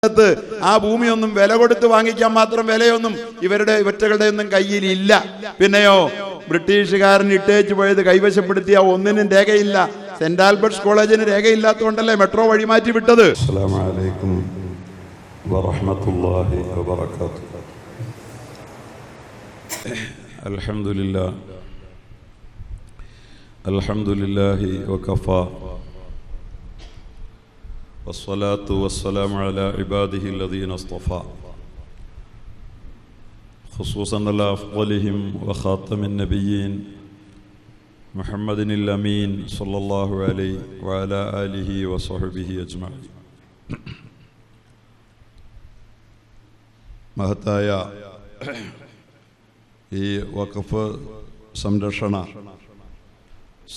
ആ ഭൂമിയൊന്നും വില കൊടുത്ത് വാങ്ങിക്കാൻ മാത്രം വിലയൊന്നും ഇവറ്റകളുടെ ഒന്നും കയ്യിലില്ല. പിന്നെയോ ബ്രിട്ടീഷുകാരൻ ഇട്ടേച്ചു പോയത് കൈവശപ്പെടുത്തിയ ഒന്നിനും രേഖയില്ല. സെന്റ് ആൽബർട്ട്സ് കോളേജിന് രേഖയില്ലാത്തതുകൊണ്ടല്ലേ മെട്രോ വഴിമാറ്റി വിട്ടത്. അസ്സലാമു അലൈക്കും വറഹ്മത്തുള്ളാഹി വബറകാതുഹു. അൽഹംദുലില്ലാഹി വകഫാ വസ്സലാത്തു വസ്സലാമു അലാ ഇബാദിഹി അല്ലദീന ഇസ്തഫാ ഖുസൂസൻ അലാ അഫ്ളലിഹിം വഖാതമിൻ നബിയ്യീൻ മുഹമ്മദിനിൽ അമീൻ സല്ലല്ലാഹു അലൈഹി വഅലാ ആലിഹി വസഹ്ബിഹി അജ്മഈൻ. മഹത്തായ ഈ വഖഫ് സംരക്ഷണ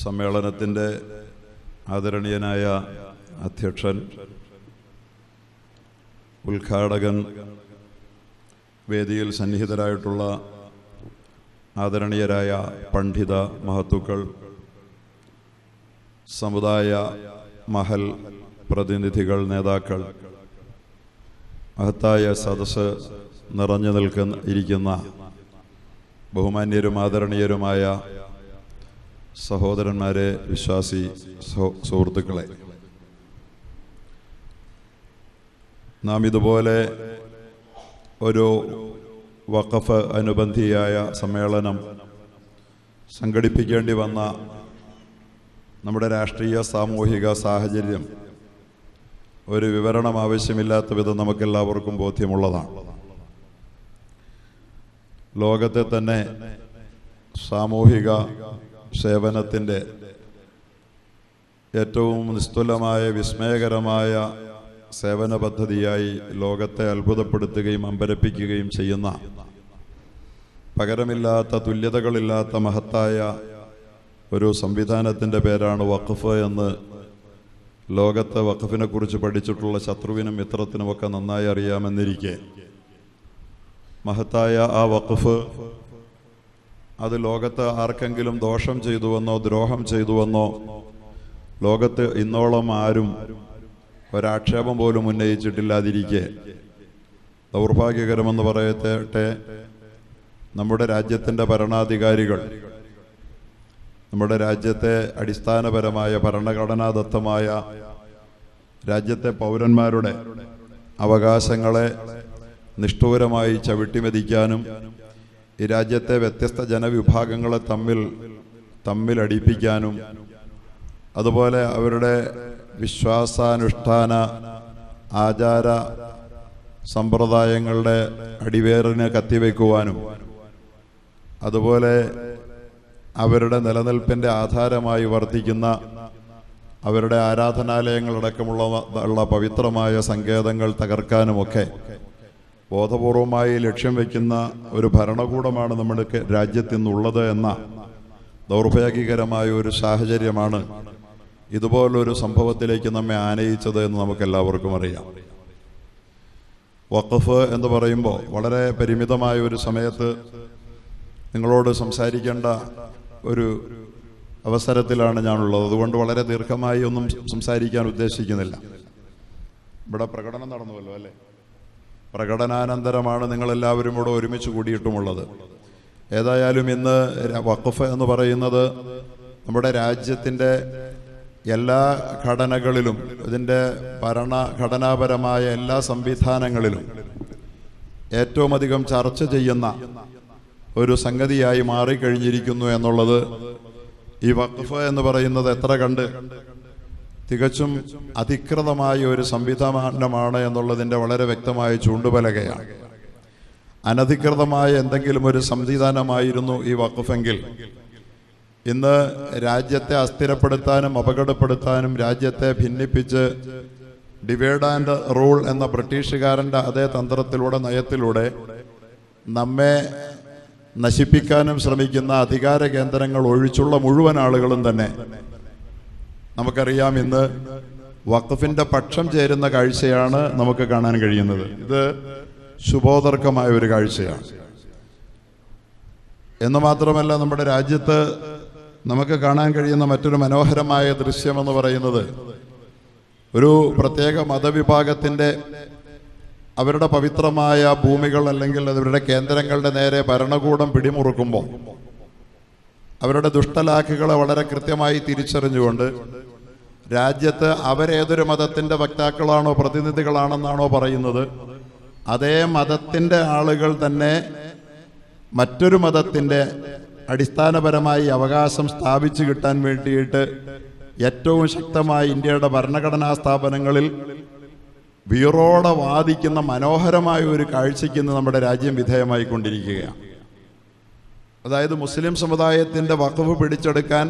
സമ്മേളനത്തിൻ്റെ ആദരണീയനായ അധ്യക്ഷൻ, ഉദ്ഘാടകൻ, വേദിയിൽ സന്നിഹിതരായിട്ടുള്ള ആദരണീയരായ പണ്ഡിത മഹത്തുക്കൾ, സമുദായ മഹൽ പ്രതിനിധികൾ, നേതാക്കൾ, മഹത്തായ സദസ്സ് നിറഞ്ഞു ഇരിക്കുന്ന ബഹുമാന്യരും ആദരണീയരുമായ സഹോദരന്മാരെ, വിശ്വാസി സുഹൃത്തുക്കളെ, നാം ഇതുപോലെ ഒരു വഖഫ് അനുബന്ധിയായ സമ്മേളനം സംഘടിപ്പിക്കേണ്ടി വന്ന നമ്മുടെ രാഷ്ട്രീയ സാമൂഹിക സാഹചര്യം ഒരു വിവരണം ആവശ്യമില്ലാത്ത വിധം നമുക്കെല്ലാവർക്കും ബോധ്യമുള്ളതാണ്. ലോകത്തെ തന്നെ സാമൂഹിക സേവനത്തിൻ്റെ ഏറ്റവും നിസ്തുലമായ വിസ്മയകരമായ സേവന പദ്ധതിയായി ലോകത്തെ അത്ഭുതപ്പെടുത്തുകയും അമ്പരപ്പിക്കുകയും ചെയ്യുന്ന, പകരമില്ലാത്ത തുല്യതകളില്ലാത്ത മഹത്തായ ഒരു സംവിധാനത്തിൻ്റെ പേരാണ് വഖഫ് എന്ന് ലോകത്തെ വഖഫിനെ കുറിച്ച് പഠിച്ചിട്ടുള്ള ശത്രുവിനും മിത്രത്തിനുമൊക്കെ നന്നായി അറിയാമെന്നിരിക്കെ, മഹത്തായ ആ വഖഫ് അത് ലോകത്ത് ആർക്കെങ്കിലും ദോഷം ചെയ്തുവെന്നോ ദ്രോഹം ചെയ്തുവെന്നോ ലോകത്ത് ഇന്നോളം ആരും ഒരാക്ഷേപം പോലും ഉന്നയിച്ചിട്ടില്ലാതിരിക്കെ, ദൗർഭാഗ്യകരമെന്ന് പറയട്ടെ, നമ്മുടെ രാജ്യത്തിൻ്റെ ഭരണാധികാരികൾ നമ്മുടെ രാജ്യത്തെ അടിസ്ഥാനപരമായ ഭരണഘടനാദത്തമായ രാജ്യത്തെ പൗരന്മാരുടെ അവകാശങ്ങളെ നിഷ്ഠൂരമായി ചവിട്ടിമെതിക്കാനും ഈ രാജ്യത്തെ വ്യത്യസ്ത ജനവിഭാഗങ്ങളെ തമ്മിലടിപ്പിക്കാനും അതുപോലെ അവരുടെ വിശ്വാസാനുഷ്ഠാന ആചാര സമ്പ്രദായങ്ങളുടെ അടിവേറിന് കത്തിവെക്കുവാനും അതുപോലെ അവരുടെ നിലനിൽപ്പിൻ്റെ ആധാരമായി വർത്തിക്കുന്ന അവരുടെ ആരാധനാലയങ്ങളടക്കമുള്ള പവിത്രമായ സങ്കേതങ്ങൾ തകർക്കാനുമൊക്കെ ബോധപൂർവമായി ലക്ഷ്യം വയ്ക്കുന്ന ഒരു ഭരണകൂടമാണ് നമ്മുടെ രാജ്യത്ത് ഇന്നുള്ളത് എന്ന ദൗർഭാഗ്യകരമായ ഒരു സാഹചര്യമാണ് ഇതുപോലൊരു സംഭവത്തിലേക്ക് നമ്മെ ആനയിച്ചത് എന്ന് നമുക്കെല്ലാവർക്കും അറിയാം. വഖഫ് എന്ന് പറയുമ്പോൾ വളരെ പരിമിതമായ ഒരു സമയത്ത് നിങ്ങളോട് സംസാരിക്കേണ്ട ഒരു അവസരത്തിലാണ് ഞാനുള്ളത്. അതുകൊണ്ട് വളരെ ദീർഘമായി ഒന്നും സംസാരിക്കാൻ ഉദ്ദേശിക്കുന്നില്ല. ഇവിടെ പ്രകടനം നടന്നുവല്ലോ അല്ലേ? പ്രകടനാനന്തരമാണ് നിങ്ങളെല്ലാവരും ഇവിടെ ഒരുമിച്ച് കൂടിയിട്ടുമുള്ളത്. ഏതായാലും ഇന്ന് വഖഫ് എന്ന് പറയുന്നത് നമ്മുടെ രാജ്യത്തിൻ്റെ എല്ലാ ഘടനകളിലും ഇതിൻ്റെ ഭരണഘടനാപരമായ എല്ലാ സംവിധാനങ്ങളിലും ഏറ്റവും അധികം ചർച്ച ചെയ്യുന്ന ഒരു സംഗതിയായി മാറിക്കഴിഞ്ഞിരിക്കുന്നു എന്നുള്ളത് ഈ വഖഫ് എന്ന് പറയുന്നത് എത്ര കണ്ട് തികച്ചും അധികൃതമായ ഒരു സംവിധാനമാണ് എന്നുള്ളതിൻ്റെ വളരെ വ്യക്തമായ ചൂണ്ടുപലകയാണ്. അനധികൃതമായ എന്തെങ്കിലും ഒരു സംവിധാനമായിരുന്നു ഈ വഖഫെങ്കിൽ ഇന്ന് രാജ്യത്തെ അസ്ഥിരപ്പെടുത്താനും അപകടപ്പെടുത്താനും രാജ്യത്തെ ഭിന്നിപ്പിച്ച് ഡിവൈഡ് ആൻഡ് റൂൾ എന്ന ബ്രിട്ടീഷുകാരൻ്റെ അതേ തന്ത്രത്തിലൂടെ നയത്തിലൂടെ നമ്മെ നശിപ്പിക്കാനും ശ്രമിക്കുന്ന അധികാര കേന്ദ്രങ്ങൾ ഒഴിച്ചുള്ള മുഴുവൻ ആളുകളും തന്നെ നമുക്കറിയാം ഇന്ന് വഖഫിന്റെ പക്ഷം ചേരുന്ന കാഴ്ചയാണ് നമുക്ക് കാണാൻ കഴിയുന്നത്. ഇത് ശുഭോദർക്കമായ ഒരു കാഴ്ചയാണ് എന്ന് മാത്രമല്ല, നമ്മുടെ രാജ്യത്ത് നമുക്ക് കാണാൻ കഴിയുന്ന മറ്റൊരു മനോഹരമായ ദൃശ്യമെന്ന് പറയുന്നത് ഒരു പ്രത്യേക മതവിഭാഗത്തിൻ്റെ അവരുടെ പവിത്രമായ ഭൂമികൾ അല്ലെങ്കിൽ അവരുടെ കേന്ദ്രങ്ങളുടെ നേരെ ഭരണകൂടം പിടിമുറുക്കുമ്പോൾ അവരുടെ ദുഷ്ടലാക്കുകളെ വളരെ കൃത്യമായി തിരിച്ചറിഞ്ഞുകൊണ്ട് രാജ്യത്ത് അവരേതൊരു മതത്തിൻ്റെ വക്താക്കളാണോ പ്രതിനിധികളാണെന്നാണോ പറയുന്നത്, അതേ മതത്തിൻ്റെ ആളുകൾ തന്നെ മറ്റൊരു മതത്തിൻ്റെ അടിസ്ഥാനപരമായി അവകാശം സ്ഥാപിച്ചു കിട്ടാൻ വേണ്ടിയിട്ട് ഏറ്റവും ശക്തമായി ഇന്ത്യയുടെ ഭരണഘടനാ സ്ഥാപനങ്ങളിൽ വീറോടെ വാദിക്കുന്ന മനോഹരമായ ഒരു കാഴ്ചയ്ക്ക് ഇന്ന് നമ്മുടെ രാജ്യം വിധേയമായി കൊണ്ടിരിക്കുകയാണ്. അതായത് മുസ്ലിം സമുദായത്തിൻ്റെ വഖഫ് പിടിച്ചെടുക്കാൻ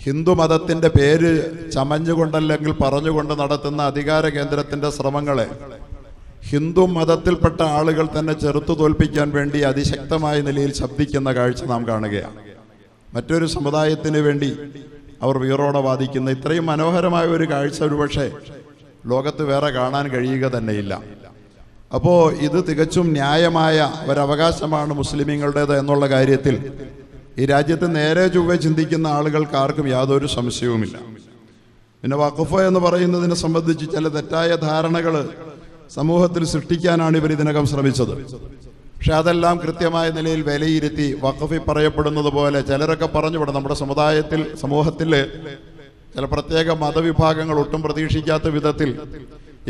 ഹിന്ദു മതത്തിൻ്റെ പേര് ചമഞ്ഞുകൊണ്ടല്ലെങ്കിൽ പറഞ്ഞുകൊണ്ട് നടത്തുന്ന അധികാര കേന്ദ്രത്തിൻ്റെ ശ്രമങ്ങളെ ഹിന്ദു മതത്തിൽപ്പെട്ട ആളുകൾ തന്നെ ചെറുത്തു തോൽപ്പിക്കാൻ വേണ്ടി അതിശക്തമായ നിലയിൽ ശബ്ദിക്കുന്ന കാഴ്ച നാം കാണുകയാണ്. മറ്റൊരു സമുദായത്തിന് വേണ്ടി അവർ വീറോടെ വാദിക്കുന്ന ഇത്രയും മനോഹരമായ ഒരു കാഴ്ച ഒരുപക്ഷെ ലോകത്ത് വേറെ കാണാൻ കഴിയുക തന്നെയില്ല. അപ്പോൾ ഇത് തികച്ചും ന്യായമായ ഒരവകാശമാണ് മുസ്ലിമീങ്ങളുടേത് എന്നുള്ള കാര്യത്തിൽ ഈ രാജ്യത്ത് നേരെ ചൊവ്വേ ചിന്തിക്കുന്ന ആളുകൾക്ക് ആർക്കും യാതൊരു സംശയവുമില്ല. പിന്നെ വഖഫ് എന്ന് പറയുന്നതിനെ സംബന്ധിച്ച് ചില തെറ്റായ ധാരണകൾ സമൂഹത്തിൽ സൃഷ്ടിക്കാനാണ് ഇവർ ഇതിനകം ശ്രമിച്ചത്. പക്ഷെ അതെല്ലാം കൃത്യമായ നിലയിൽ വിലയിരുത്തി വഖഫിൽ പറയപ്പെടുന്നത് പോലെ ചിലരൊക്കെ പറഞ്ഞുവിടും, നമ്മുടെ സമൂഹത്തിൽ ചില പ്രത്യേക മതവിഭാഗങ്ങൾ ഒട്ടും പ്രതീക്ഷിക്കാത്ത വിധത്തിൽ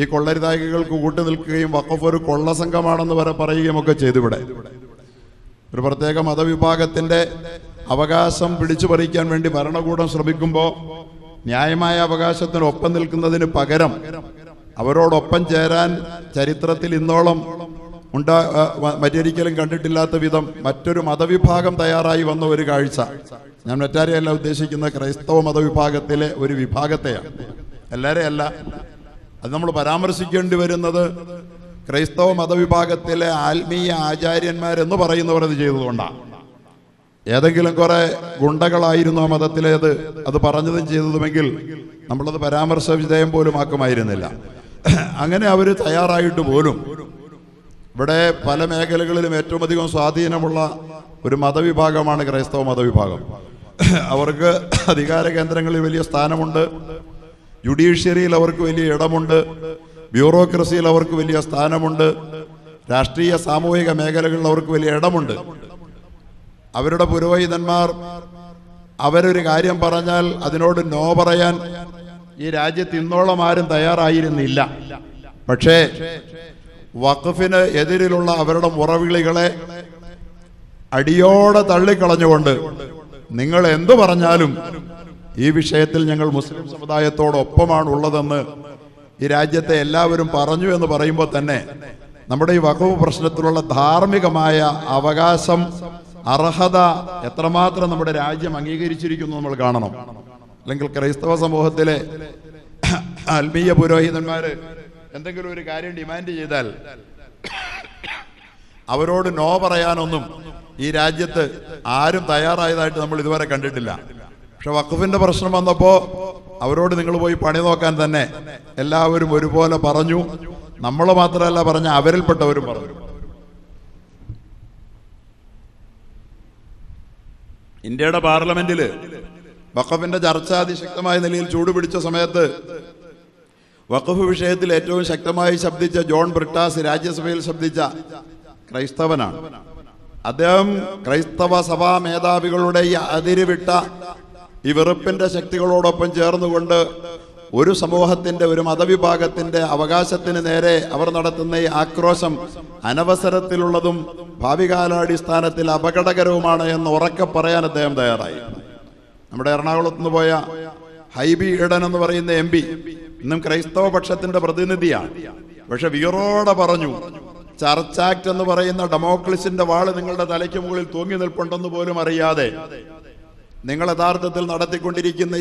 ഈ കൊള്ളരുതായികൾക്ക് കൂട്ടുനിൽക്കുകയും വഖഫ് ഒരു കൊള്ള സംഘമാണെന്ന് വരെ പറയുകയും ഒക്കെ ചെയ്തിവിടെ. ഒരു പ്രത്യേക മതവിഭാഗത്തിൻ്റെ അവകാശം പിടിച്ചു പറിക്കാൻ വേണ്ടി ഭരണകൂടം ശ്രമിക്കുമ്പോൾ ന്യായമായ അവകാശത്തിനൊപ്പം നിൽക്കുന്നതിന് പകരം അവരോടൊപ്പം ചേരാൻ ചരിത്രത്തിൽ ഇന്നോളം മറ്റൊരിക്കലും കണ്ടിട്ടില്ലാത്ത വിധം മറ്റൊരു മതവിഭാഗം തയ്യാറായി വന്ന ഒരു കാഴ്ച. ഞാൻ മറ്റാരെയല്ല ഉദ്ദേശിക്കുന്ന ക്രൈസ്തവ മതവിഭാഗത്തിലെ ഒരു വിഭാഗത്തെയാണ്, എല്ലാവരെയും അല്ല. അത് നമ്മൾ പരാമർശിക്കേണ്ടി വരുന്നത് ക്രൈസ്തവ മതവിഭാഗത്തിലെ ആത്മീയ ആചാര്യന്മാരെന്ന് പറയുന്നവർ അത് ചെയ്തതുകൊണ്ടാണ്. ഏതെങ്കിലും കുറെ ഗുണ്ടകളായിരുന്നു ആ മതത്തിലേത് അത് പറഞ്ഞതും ചെയ്തതുമെങ്കിൽ നമ്മളത് പരാമർശ വിധേയം പോലും ആക്കുമായിരുന്നില്ല. അങ്ങനെ അവർ തയ്യാറായിട്ട് പോലും ഇവിടെ പല മേഖലകളിലും ഏറ്റവും അധികം സ്വാധീനമുള്ള ഒരു മതവിഭാഗമാണ് ക്രൈസ്തവ മതവിഭാഗം. അവർക്ക് അധികാര കേന്ദ്രങ്ങളിൽ വലിയ സ്ഥാനമുണ്ട്, ജുഡീഷ്യറിയിൽ അവർക്ക് വലിയ ഇടമുണ്ട്, ബ്യൂറോക്രസിയിൽ അവർക്ക് വലിയ സ്ഥാനമുണ്ട്, രാഷ്ട്രീയ സാമൂഹിക മേഖലകളിൽ അവർക്ക് വലിയ ഇടമുണ്ട്. അവരുടെ പുരോഹിതന്മാർ അവരൊരു കാര്യം പറഞ്ഞാൽ അതിനോട് നോ പറയാൻ ഈ രാജ്യത്ത് ഇന്നോളം ആരും തയ്യാറായിരുന്നില്ല. പക്ഷേ വഖഫിന് എതിരിലുള്ള അവരുടെ മുറവിളികളെ അടിയോടെ തള്ളിക്കളഞ്ഞുകൊണ്ട് നിങ്ങൾ എന്തു പറഞ്ഞാലും ഈ വിഷയത്തിൽ ഞങ്ങൾ മുസ്ലിം സമുദായത്തോടൊപ്പമാണ് ഉള്ളതെന്ന് ഈ രാജ്യത്തെ എല്ലാവരും പറഞ്ഞു എന്ന് പറയുമ്പോൾ തന്നെ നമ്മുടെ ഈ വഖഫ് പ്രശ്നത്തിലുള്ള ധാർമ്മികമായ അവകാശം, അർഹത എത്രമാത്രം നമ്മുടെ രാജ്യം അംഗീകരിച്ചിരിക്കുന്നു നമ്മൾ കാണണം. അല്ലെങ്കിൽ ക്രൈസ്തവ സമൂഹത്തിലെ ആത്മീയ പുരോഹിതന്മാര് എന്തെങ്കിലും ഒരു കാര്യം ഡിമാൻഡ് ചെയ്താൽ അവരോട് നോ പറയാനൊന്നും ഈ രാജ്യത്ത് ആരും തയ്യാറായതായിട്ട് നമ്മൾ ഇതുവരെ കണ്ടിട്ടില്ല. പക്ഷെ വഖഫിന്റെ പ്രശ്നം വന്നപ്പോൾ അവരോട് നിങ്ങൾ പോയി പണി നോക്കാൻ തന്നെ എല്ലാവരും ഒരുപോലെ പറഞ്ഞു. നമ്മൾ മാത്രമല്ല പറഞ്ഞ അവരിൽപ്പെട്ടവരും പറഞ്ഞു. ഇന്ത്യയുടെ പാർലമെന്റിൽ വഖഫിന്റെ ചർച്ച അതിശക്തമായ നിലയിൽ ചൂടുപിടിച്ച സമയത്ത് വഖഫ് വിഷയത്തിൽ ഏറ്റവും ശക്തമായി ശബ്ദിച്ച ജോൺ ബ്രിട്ടാസ് രാജ്യസഭയിൽ ശബ്ദിച്ച ക്രൈസ്തവനാണ്. അദ്ദേഹം ക്രൈസ്തവ സഭാ മേധാവികളുടെ ഈ അതിരുവിട്ട ഈ വെറുപ്പിന്റെ ശക്തികളോടൊപ്പം ചേർന്നുകൊണ്ട് ഒരു സമൂഹത്തിന്റെ, ഒരു മതവിഭാഗത്തിന്റെ അവകാശത്തിന് നേരെ അവർ നടത്തുന്ന ഈ ആക്രോശം അനവസരത്തിലുള്ളതും ഭാവികാലാടിസ്ഥാനത്തിൽ അപകടകരവുമാണ് എന്ന് ഉറക്കെ പറയാൻ അദ്ദേഹം തയ്യാറായി. നമ്മുടെ എറണാകുളത്ത് നിന്ന് പോയ ഹൈബി ഈഡൻ എന്ന് പറയുന്ന MP ഇന്നും ക്രൈസ്തവ പക്ഷത്തിന്റെ പ്രതിനിധിയാണ്. പക്ഷെ വീറോടെ പറഞ്ഞു, ചർച്ച് ആക്ട് എന്ന് പറയുന്ന ഡെമോക്രസിന്റെ വാള് നിങ്ങളുടെ തലയ്ക്ക് മുകളിൽ തൂങ്ങി നിൽപ്പുണ്ടെന്ന് പോലും അറിയാതെ നിങ്ങൾ യഥാർത്ഥത്തിൽ നടത്തിക്കൊണ്ടിരിക്കുന്ന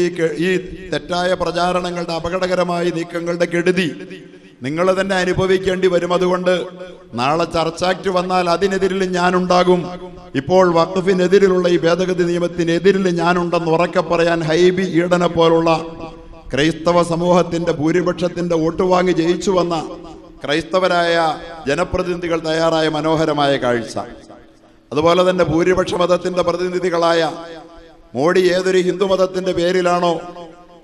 ഈ തെറ്റായ പ്രചാരണങ്ങളുടെ അപകടകരമായ നീക്കങ്ങളുടെ കെടുതി നിങ്ങൾ തന്നെ അനുഭവിക്കേണ്ടി വരും. അതുകൊണ്ട് നാളെ ചർച്ച് ആക്ട് വന്നാൽ അതിനെതിരിൽ ഞാനുണ്ടാകും. ഇപ്പോൾ വഖഫിനെതിരിലുള്ള ഈ ഭേദഗതി നിയമത്തിനെതിരിൽ ഞാനുണ്ടെന്ന് ഉറക്കെ പറയാൻ ഹൈബി ഈഡനെ പോലുള്ള ക്രൈസ്തവ സമൂഹത്തിന്റെ ഭൂരിപക്ഷത്തിന്റെ വോട്ട് വാങ്ങി ജയിച്ചു വന്ന ക്രൈസ്തവരായ ജനപ്രതിനിധികൾ തയ്യാറായ മനോഹരമായ കാഴ്ച. അതുപോലെ തന്നെ ഭൂരിപക്ഷ മതത്തിന്റെ പ്രതിനിധികളായ മോഡി ഏതൊരു ഹിന്ദുമതത്തിന്റെ പേരിലാണോ,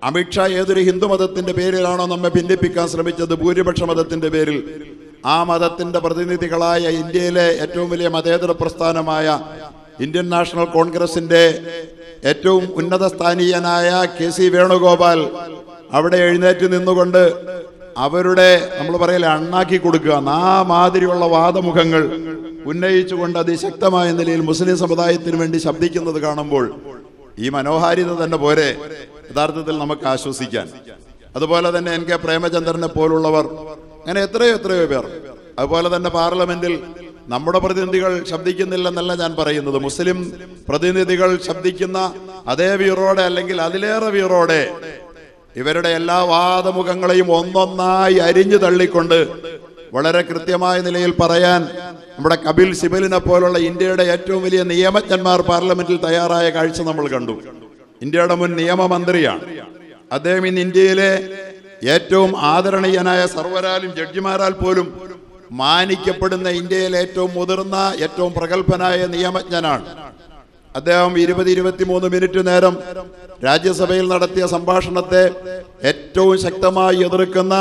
അമിത്ഷാ ഏതൊരു ഹിന്ദുമതത്തിന്റെ പേരിലാണോ നമ്മെ ഭിന്നിപ്പിക്കാൻ ശ്രമിച്ചത് ഭൂരിപക്ഷ മതത്തിന്റെ പേരിൽ, ആ മതത്തിൻ്റെ പ്രതിനിധികളായ ഇന്ത്യയിലെ ഏറ്റവും വലിയ മതേതര പ്രസ്ഥാനമായ ഇന്ത്യൻ നാഷണൽ കോൺഗ്രസിൻ്റെ ഏറ്റവും ഉന്നത സ്ഥാനീയനായ KC വേണുഗോപാൽ അവിടെ എഴുന്നേറ്റ് നിന്നുകൊണ്ട് അവരുടെ നമ്മൾ പറയലെ അണ്ണാക്കി കൊടുക്കുക മാതിരിയുള്ള വാദമുഖങ്ങൾ ഉന്നയിച്ചുകൊണ്ട് അതിശക്തമായ നിലയിൽ മുസ്ലിം സമുദായത്തിന് വേണ്ടി ശബ്ദിക്കുന്നത് കാണുമ്പോൾ ഈ മനോഹാരിത തന്നെ പോരെ യഥാർത്ഥത്തിൽ നമുക്ക് ആശ്വസിക്കാൻ. അതുപോലെ തന്നെ NK പ്രേമചന്ദ്രനെ പോലുള്ളവർ, അങ്ങനെ എത്രയോ പേർ. അതുപോലെ തന്നെ പാർലമെന്റിൽ നമ്മുടെ പ്രതിനിധികൾ ശബ്ദിക്കുന്നില്ലെന്നല്ല ഞാൻ പറയുന്നത്, മുസ്ലിം പ്രതിനിധികൾ ശബ്ദിക്കുന്ന അതേ വീറോടെ അല്ലെങ്കിൽ അതിലേറെ വീറോടെ ഇവരുടെ എല്ലാ വാദമുഖങ്ങളെയും ഒന്നൊന്നായി അരിഞ്ഞു തള്ളിക്കൊണ്ട് വളരെ കൃത്യമായ നിലയിൽ പറയാൻ നമ്മുടെ കപിൽ സിബലിനെ പോലുള്ള ഇന്ത്യയുടെ ഏറ്റവും വലിയ നിയമജ്ഞന്മാർ പാർലമെന്റിൽ തയ്യാറായ കാഴ്ച നമ്മൾ കണ്ടു. ഇന്ത്യയുടെ മുൻ നിയമമന്ത്രിയാണ് അദ്ദേഹം. ഇന്ന് ഇന്ത്യയിലെ ഏറ്റവും ആദരണീയനായ സർവരാലും ജഡ്ജിമാരാൽ പോലും മാനിക്കപ്പെടുന്ന ഇന്ത്യയിലെ ഏറ്റവും മുതിർന്ന ഏറ്റവും പ്രഗത്ഭനായ നിയമജ്ഞനാണ് അദ്ദേഹം. 20-23 മിനിറ്റ് നേരം രാജ്യസഭയിൽ നടത്തിയ സംഭാഷണത്തെ ഏറ്റവും ശക്തമായി എതിർക്കുന്ന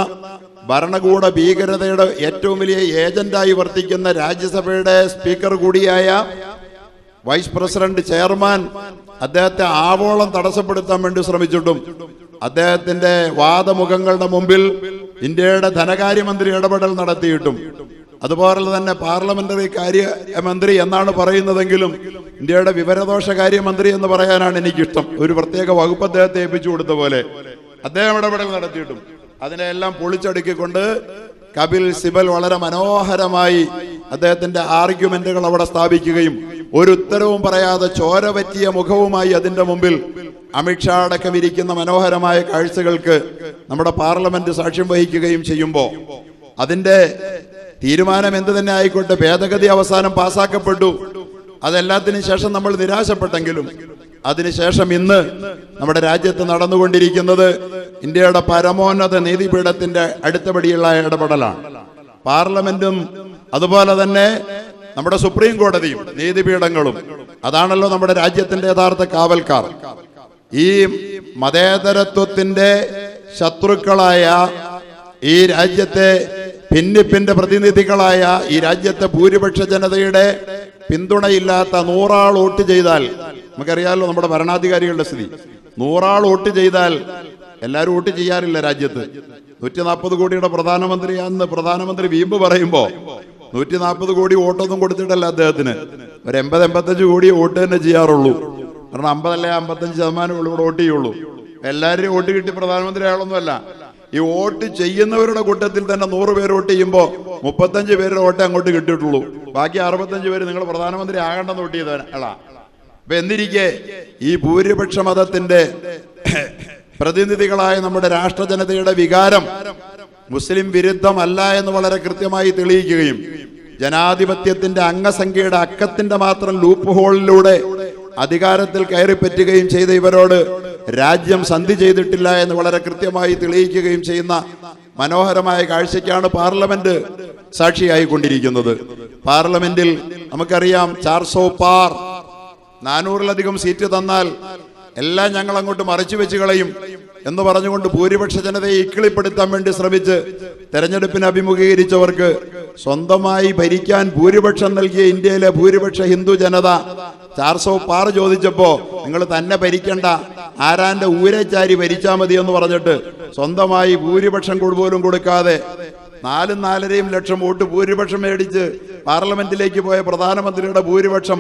ഭരണകൂട ഭീകരതയുടെ ഏറ്റവും വലിയ ഏജന്റായി വർത്തിക്കുന്ന രാജ്യസഭയുടെ സ്പീക്കർ കൂടിയായ വൈസ് പ്രസിഡന്റ് ചെയർമാൻ അദ്ദേഹത്തെ ആവോളം തടസ്സപ്പെടുത്താൻ വേണ്ടി ശ്രമിച്ചിട്ടും അദ്ദേഹത്തിന്റെ വാദമുഖങ്ങളുടെ മുമ്പിൽ ഇന്ത്യയുടെ ധനകാര്യമന്ത്രി ഇടപെടൽ നടത്തിയിട്ടും അതുപോലെ തന്നെ പാർലമെന്ററി കാര്യമന്ത്രി എന്നാണ് പറയുന്നതെങ്കിലും ഇന്ത്യയുടെ വിവരദോഷ കാര്യമന്ത്രി എന്ന് പറയാനാണ് എനിക്കിഷ്ടം. ഒരു പ്രത്യേക വകുപ്പ് അദ്ദേഹത്തെ ഏൽപ്പിച്ചു കൊടുത്ത പോലെ അദ്ദേഹം ഇടപെടൽ നടത്തിയിട്ടും അതിനെല്ലാം പൊളിച്ചടുക്കിക്കൊണ്ട് കപിൽ സിബൽ വളരെ മനോഹരമായി അദ്ദേഹത്തിന്റെ ആർഗ്യുമെന്റുകൾ അവിടെ സ്ഥാപിക്കുകയും ഒരു ഉത്തരവും പറയാതെ ചോര പറ്റിയ മുഖവുമായി അതിന്റെ മുമ്പിൽ അമിത്ഷാ അടക്കം ഇരിക്കുന്ന മനോഹരമായ കാഴ്ചകൾക്ക് നമ്മുടെ പാർലമെന്റ് സാക്ഷ്യം വഹിക്കുകയും ചെയ്യുമ്പോൾ അതിന്റെ തീരുമാനം എന്ത് തന്നെ ആയിക്കോട്ടെ, ഭേദഗതി അവസാനം പാസ്സാക്കപ്പെട്ടു. അതെല്ലാത്തിനും ശേഷം നമ്മൾ നിരാശപ്പെട്ടെങ്കിലും അതിനുശേഷം ഇന്ന് നമ്മുടെ രാജ്യത്ത് നടന്നുകൊണ്ടിരിക്കുന്നത് ഇന്ത്യയുടെ പരമോന്നത നീതിപീഠത്തിന്റെ അടുത്തപടിയുള്ള ഇടപെടലാണ്. പാർലമെന്റും അതുപോലെ തന്നെ നമ്മുടെ സുപ്രീം കോടതിയും നീതിപീഠങ്ങളും അതാണല്ലോ നമ്മുടെ രാജ്യത്തിന്റെ യഥാർത്ഥ കാവൽക്കാർ. ഈ മതേതരത്വത്തിന്റെ ശത്രുക്കളായ ഈ രാജ്യത്തെ ഭിന്നിപ്പിന്റെ പ്രതിനിധികളായ ഈ രാജ്യത്തെ ഭൂരിപക്ഷ ജനതയുടെ പിന്തുണയില്ലാത്ത 100 ആൾ വോട്ട് ചെയ്താൽ, നമുക്കറിയാമല്ലോ നമ്മുടെ ഭരണാധികാരികളുടെ സ്ഥിതി, 100 ആൾ വോട്ട് ചെയ്താൽ, എല്ലാവരും വോട്ട് ചെയ്യാറില്ല രാജ്യത്ത്. 140 കോടിയുടെ പ്രധാനമന്ത്രിയാണെന്ന് പ്രധാനമന്ത്രി വീമ്പ് പറയുമ്പോ 140 കോടി വോട്ടൊന്നും കൊടുത്തിട്ടല്ല അദ്ദേഹത്തിന്, ഒരു 80-85 കോടി വോട്ട് തന്നെ ചെയ്യാറുള്ളൂ. കാരണം 50 അല്ലെ 55% ഇവിടെ വോട്ട് ചെയ്യുള്ളൂ. എല്ലാവരും വോട്ട് കിട്ടി പ്രധാനമന്ത്രി ആളൊന്നുമല്ല. ഈ വോട്ട് ചെയ്യുന്നവരുടെ കൂട്ടത്തിൽ തന്നെ 100 പേര് വോട്ട് ചെയ്യുമ്പോൾ 35 പേരുടെ വോട്ടേ അങ്ങോട്ട് കിട്ടിയിട്ടുള്ളൂ. ബാക്കി 65 പേര് നിങ്ങൾ പ്രധാനമന്ത്രി ആകണ്ടെന്ന് വോട്ട് ചെയ്തവനാ. അപ്പൊ എന്നിരിക്കെ ഈ ഭൂരിപക്ഷ മതത്തിന്റെ പ്രതിനിധികളായ നമ്മുടെ രാഷ്ട്ര ജനതയുടെ വികാരം മുസ്ലിം വിരുദ്ധമല്ല എന്ന് വളരെ കൃത്യമായി തെളിയിക്കുകയും ജനാധിപത്യത്തിന്റെ അംഗസംഖ്യയുടെ അക്കത്തിന്റെ മാത്രം ലൂപ്പ് ഹോളിലൂടെ അധികാരത്തിൽ കയറിപ്പറ്റുകയും ചെയ്ത ഇവരോട് രാജ്യം സന്ധി ചെയ്തിട്ടില്ല എന്ന് വളരെ കൃത്യമായി തെളിയിക്കുകയും ചെയ്യുന്ന മനോഹരമായ കാഴ്ചയ്ക്കാണ് പാർലമെന്റ് സാക്ഷിയായിക്കൊണ്ടിരിക്കുന്നത്. പാർലമെന്റിൽ നമുക്കറിയാം 400 പാർ 400-ലധികം സീറ്റ് തന്നാൽ എല്ലാം ഞങ്ങൾ അങ്ങോട്ട് മറച്ചു വെച്ച് കളയും എന്ന് പറഞ്ഞുകൊണ്ട് ഭൂരിപക്ഷ ജനതയെ ഇക്കിളിപ്പെടുത്താൻ വേണ്ടി ശ്രമിച്ച് തെരഞ്ഞെടുപ്പിന് അഭിമുഖീകരിച്ചവർക്ക് സ്വന്തമായി ഭരിക്കാൻ ഭൂരിപക്ഷം നൽകിയ ഇന്ത്യയിലെ ഭൂരിപക്ഷ ഹിന്ദു ജനത 400 പാർ ചോദിച്ചപ്പോ നിങ്ങൾ തന്നെ ഭരിക്കണ്ട, ആരാന്റെ ഊരച്ചാരി ഭരിച്ചാൽ മതി എന്ന് പറഞ്ഞിട്ട് സ്വന്തമായി ഭൂരിപക്ഷം പോലും കൊടുക്കാതെ 4-4.5 ലക്ഷം വോട്ട് ഭൂരിപക്ഷം മേടിച്ച് പാർലമെന്റിലേക്ക് പോയ പ്രധാനമന്ത്രിയുടെ ഭൂരിപക്ഷം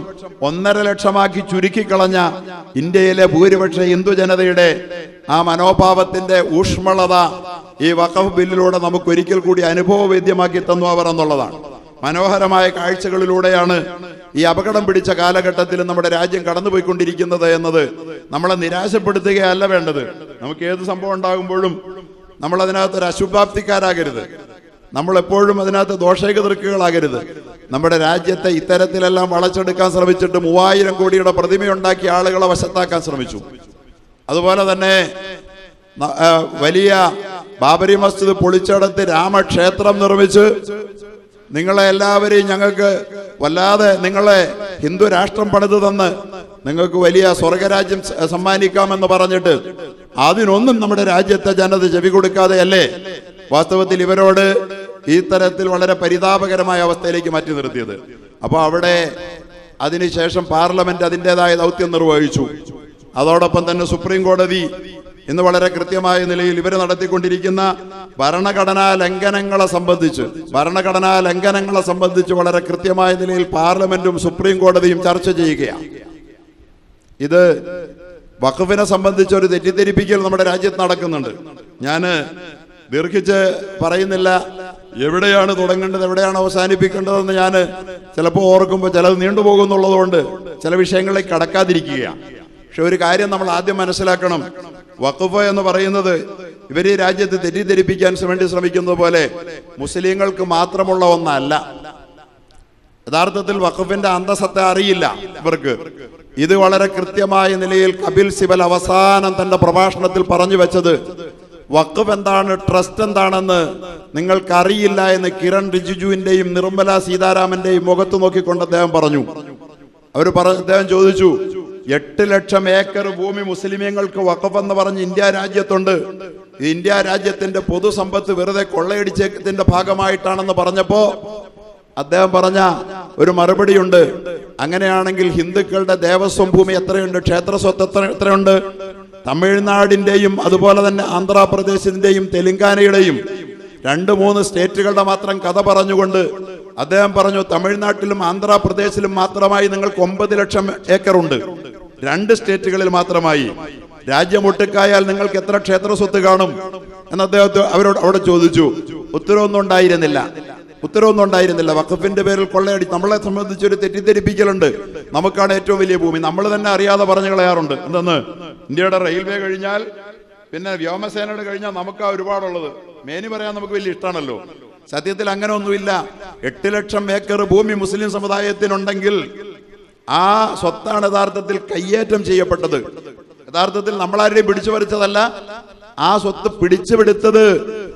1.5 ലക്ഷമാക്കി ചുരുക്കിക്കളഞ്ഞ ഇന്ത്യയിലെ ഭൂരിപക്ഷ ഹിന്ദു ജനതയുടെ ആ മനോഭാവത്തിന്റെ ഊഷ്മളത ഈ വഖഫ് ബില്ലിലൂടെ നമുക്ക് ഒരിക്കൽ കൂടി അനുഭവവേദ്യമാക്കി തന്നു അവർ എന്നുള്ളതാണ്. മനോഹരമായ കാഴ്ചകളിലൂടെയാണ് ഈ അപകടം പിടിച്ച കാലഘട്ടത്തിൽ നമ്മുടെ രാജ്യം കടന്നുപോയിക്കൊണ്ടിരിക്കുന്നത് എന്നത് നമ്മളെ നിരാശപ്പെടുത്തുകയല്ല വേണ്ടത്. നമുക്ക് ഏത് സംഭവം ഉണ്ടാകുമ്പോഴും നമ്മൾ അതിനകത്തൊരു അശുഭാപ്തിക്കാരാകരുത്, നമ്മൾ എപ്പോഴും അതിനകത്ത് ദോഷൈകതൃക്കുകളാകരുത്. നമ്മുടെ രാജ്യത്തെ ഇത്തരത്തിലെല്ലാം വളച്ചെടുക്കാൻ ശ്രമിച്ചിട്ട് 3000 കോടിയുടെ പ്രതിമയുണ്ടാക്കിയ ആളുകളെ വശത്താക്കാൻ ശ്രമിച്ചു. അതുപോലെ തന്നെ വലിയ ബാബരി മസ്ജിദ് പൊളിച്ചെടുത്ത് രാമക്ഷേത്രം നിർമ്മിച്ച് നിങ്ങളെ എല്ലാവരെയും ഞങ്ങൾക്ക് വല്ലാതെ നിങ്ങളെ ഹിന്ദു രാഷ്ട്രം പണിത് തന്ന് നിങ്ങൾക്ക് വലിയ സ്വർഗരാജ്യം സമ്മാനിക്കാമെന്ന് പറഞ്ഞിട്ട് അതിനൊന്നും നമ്മുടെ രാജ്യത്തെ ജനത ചെവി കൊടുക്കാതെയല്ലേ വാസ്തവത്തിൽ ഇവരോട് ഈ തരത്തിൽ വളരെ പരിതാപകരമായ അവസ്ഥയിലേക്ക് മാറ്റി നിർത്തിയത്. അപ്പോൾ അവിടെ അതിനുശേഷം പാർലമെന്റ് അതിൻ്റെതായ ദൗത്യം നിർവഹിച്ചു. അതോടൊപ്പം തന്നെ സുപ്രീം കോടതി ഇന്ന് വളരെ കൃത്യമായ നിലയിൽ ഇവർ നടത്തിക്കൊണ്ടിരിക്കുന്ന ഭരണഘടനാ ലംഘനങ്ങളെ സംബന്ധിച്ച് വളരെ കൃത്യമായ നിലയിൽ പാർലമെന്റും സുപ്രീം കോടതിയും ചർച്ച ചെയ്യുകയാണ്. ഇത് വഖഫിനെ സംബന്ധിച്ച് ഒരു തെറ്റിദ്ധരിപ്പിക്കൽ നമ്മുടെ രാജ്യത്ത് നടക്കുന്നുണ്ട്. ഞാൻ ദീർഘിച്ച് പറയുന്നില്ല, എവിടെയാണ് തുടങ്ങേണ്ടത് എവിടെയാണ് അവസാനിപ്പിക്കേണ്ടതെന്ന് ഞാൻ ചിലപ്പോൾ ഓർക്കുമ്പോൾ ചിലത് നീണ്ടുപോകുന്നുള്ളതുകൊണ്ട് ചില വിഷയങ്ങളിലേക്ക് കടക്കാതിരിക്കുകയാണ്. പക്ഷെ ഒരു കാര്യം നമ്മൾ ആദ്യം മനസ്സിലാക്കണം, വഖഫ് എന്ന് പറയുന്നത് ഇവർ ഈ രാജ്യത്ത് തെറ്റിദ്ധരിപ്പിക്കാൻ വേണ്ടി ശ്രമിക്കുന്നത് പോലെ മുസ്ലിങ്ങൾക്ക് മാത്രമുള്ള ഒന്നല്ല. യഥാർത്ഥത്തിൽ വഖഫിന്റെ അന്തസത്ത അറിയില്ല ഇവർക്ക്. ഇത് വളരെ കൃത്യമായ നിലയിൽ കപിൽ സിബൽ അവസാനം തന്റെ പ്രഭാഷണത്തിൽ പറഞ്ഞു വെച്ചത്, വഖഫ് എന്താണ്, ട്രസ്റ്റ് എന്താണെന്ന് നിങ്ങൾക്കറിയില്ല എന്ന് കിരൺ റിജിജുവിന്റെയും നിർമ്മല സീതാരാമന്റെയും മുഖത്ത് നോക്കിക്കൊണ്ട് അദ്ദേഹം പറഞ്ഞു. അദ്ദേഹം ചോദിച്ചു, 8 ലക്ഷം ഏക്കർ ഭൂമി മുസ്ലിമീങ്ങൾക്ക് വഖഫ് എന്ന് പറഞ്ഞ് ഇന്ത്യ രാജ്യത്തുണ്ട്. ഇന്ത്യ രാജ്യത്തിന്റെ പൊതുസമ്പത്ത് വെറുതെ കൊള്ളയടിച്ചതിന്റെ ഭാഗമായിട്ടാണെന്ന് പറഞ്ഞപ്പോ അദ്ദേഹം പറഞ്ഞ ഒരു മറുപടിയുണ്ട്, അങ്ങനെയാണെങ്കിൽ ഹിന്ദുക്കളുടെ ദേവസ്വം ഭൂമി എത്രയുണ്ട്, ക്ഷേത്ര സ്വത്ത് എത്രയുണ്ട്? തമിഴ്നാടിന്റെയും അതുപോലെ തന്നെ ആന്ധ്രാപ്രദേശിന്റെയും തെലങ്കാനയുടെയും 2-3 സ്റ്റേറ്റുകളുടെ മാത്രം കഥ പറഞ്ഞുകൊണ്ട് അദ്ദേഹം പറഞ്ഞു, തമിഴ്നാട്ടിലും ആന്ധ്രാപ്രദേശിലും മാത്രമായി നിങ്ങൾക്ക് 9 ലക്ഷം ഏക്കർ ഉണ്ട്, 2 സ്റ്റേറ്റുകളിൽ മാത്രമായി. രാജ്യമൊട്ടുക്കായാൽ നിങ്ങൾക്ക് എത്ര ക്ഷേത്ര സ്വത്ത് കാണും എന്ന് അദ്ദേഹത്തെ അവിടെ ചോദിച്ചു. ഉത്തരവൊന്നും ഉണ്ടായിരുന്നില്ല. വഖഫിന്റെ പേരിൽ കൊള്ളയടി നമ്മളെ സംബന്ധിച്ചൊരു തെറ്റിദ്ധരിപ്പിക്കലുണ്ട്. നമുക്കാണ് ഏറ്റവും വലിയ ഭൂമി, നമ്മൾ തന്നെ അറിയാതെ പറഞ്ഞു കളയാറുണ്ട്. എന്തെന്ന്, ഇന്ത്യയുടെ റെയിൽവേ കഴിഞ്ഞാൽ പിന്നെ വ്യോമസേനയുടെ കഴിഞ്ഞാൽ നമുക്കാ ഒരുപാടുള്ളത്. മേനി പറയാൻ നമുക്ക് വലിയ ഇഷ്ടമാണല്ലോ. സത്യത്തിൽ അങ്ങനെ ഒന്നുമില്ല. 8 ലക്ഷം ഏക്കർ ഭൂമി മുസ്ലിം സമുദായത്തിനുണ്ടെങ്കിൽ ആ സ്വത്താണ് യഥാർത്ഥത്തിൽ കയ്യേറ്റം ചെയ്യപ്പെട്ടത്. യഥാർത്ഥത്തിൽ നമ്മളാരെയും പിടിച്ചു പറിച്ചതല്ല. ആ സ്വത്ത് പിടിച്ചുപിടുത്തത്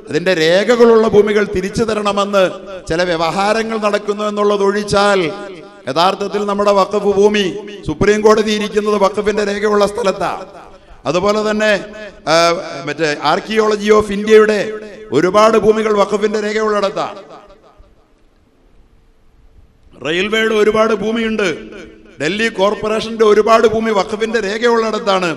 അതിന്റെ രേഖകളുള്ള ഭൂമികൾ തിരിച്ചു തരണമെന്ന് ചില വ്യവഹാരങ്ങൾ നടക്കുന്നു എന്നുള്ളത് ഒഴിച്ചാൽ യഥാർത്ഥത്തിൽ നമ്മുടെ വഖഫ് ഭൂമി സുപ്രീം കോടതി ഇരിക്കുന്നത് വഖഫിന്റെ രേഖയുള്ള സ്ഥലത്താണ്. അതുപോലെ തന്നെ മറ്റേ ആർക്കിയോളജി ഓഫ് ഇന്ത്യയുടെ ഒരുപാട് ഭൂമികൾ വഖഫിന്റെ രേഖയുള്ളിടത്താണ്. റെയിൽവേയുടെ ഒരുപാട് ഭൂമിയുണ്ട്. ഡൽഹി കോർപ്പറേഷന്റെ ഒരുപാട് ഭൂമി വഖഫിന്റെ രേഖയുള്ളിടത്താണ്.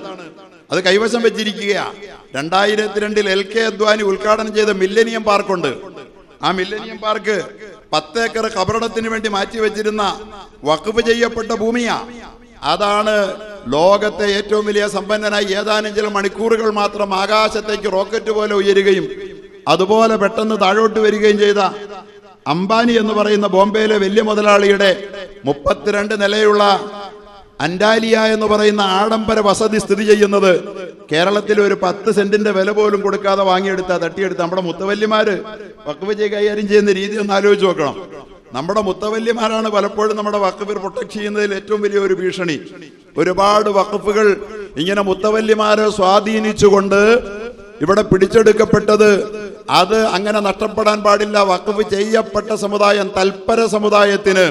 അത് കൈവശം വെച്ചിരിക്കുകയാണ്. 2002 LK അദ്വാനി ഉദ്ഘാടനം ചെയ്ത മില്ലനിയം പാർക്കുണ്ട്. ആ മില്ലനിയം പാർക്ക് 10 ഏക്കർ കബറിടത്തിന് വേണ്ടി മാറ്റി വെച്ചിരുന്ന വഖഫ് ചെയ്യപ്പെട്ട ഭൂമിയാ. അതാണ് ലോകത്തെ ഏറ്റവും വലിയ സമ്പന്നനായി ഏതാനും ചില മണിക്കൂറുകൾ മാത്രം ആകാശത്തേക്ക് റോക്കറ്റ് പോലെ ഉയരുകയും അതുപോലെ പെട്ടെന്ന് താഴോട്ട് വരികയും ചെയ്ത അംബാനി എന്ന് പറയുന്ന ബോംബെയിലെ വലിയ മുതലാളിയുടെ 32 നിലയുള്ള അൻഡാലിയ എന്ന് പറയുന്ന ആഡംബര വസതി സ്ഥിതി ചെയ്യുന്നത് കേരളത്തിൽ ഒരു 10 സെന്റിന്റെ വില പോലും കൊടുക്കാതെ തട്ടിയെടുത്ത നമ്മുടെ മുത്തവല്ലിമാര് വഖഫ് കൈകാര്യം ചെയ്യുന്ന രീതി ഒന്ന് ആലോചിച്ച് നോക്കണം. നമ്മുടെ മുത്തവല്ലിമാരാണ് പലപ്പോഴും നമ്മുടെ വഖഫ് പ്രൊട്ടക്ട് ചെയ്യുന്നതിൽ ഏറ്റവും വലിയ ഒരു ഭീഷണി. ഒരുപാട് വഖഫുകൾ ഇങ്ങനെ മുത്തവല്ലിമാരെ സ്വാധീനിച്ചുകൊണ്ട് ഇവിടെ പിടിച്ചെടുക്കപ്പെട്ടത്. അത് അങ്ങനെ നഷ്ടപ്പെടാൻ പാടില്ല. വഖഫ് ചെയ്യപ്പെട്ട സമുദായം, തൽപര സമുദായത്തിന്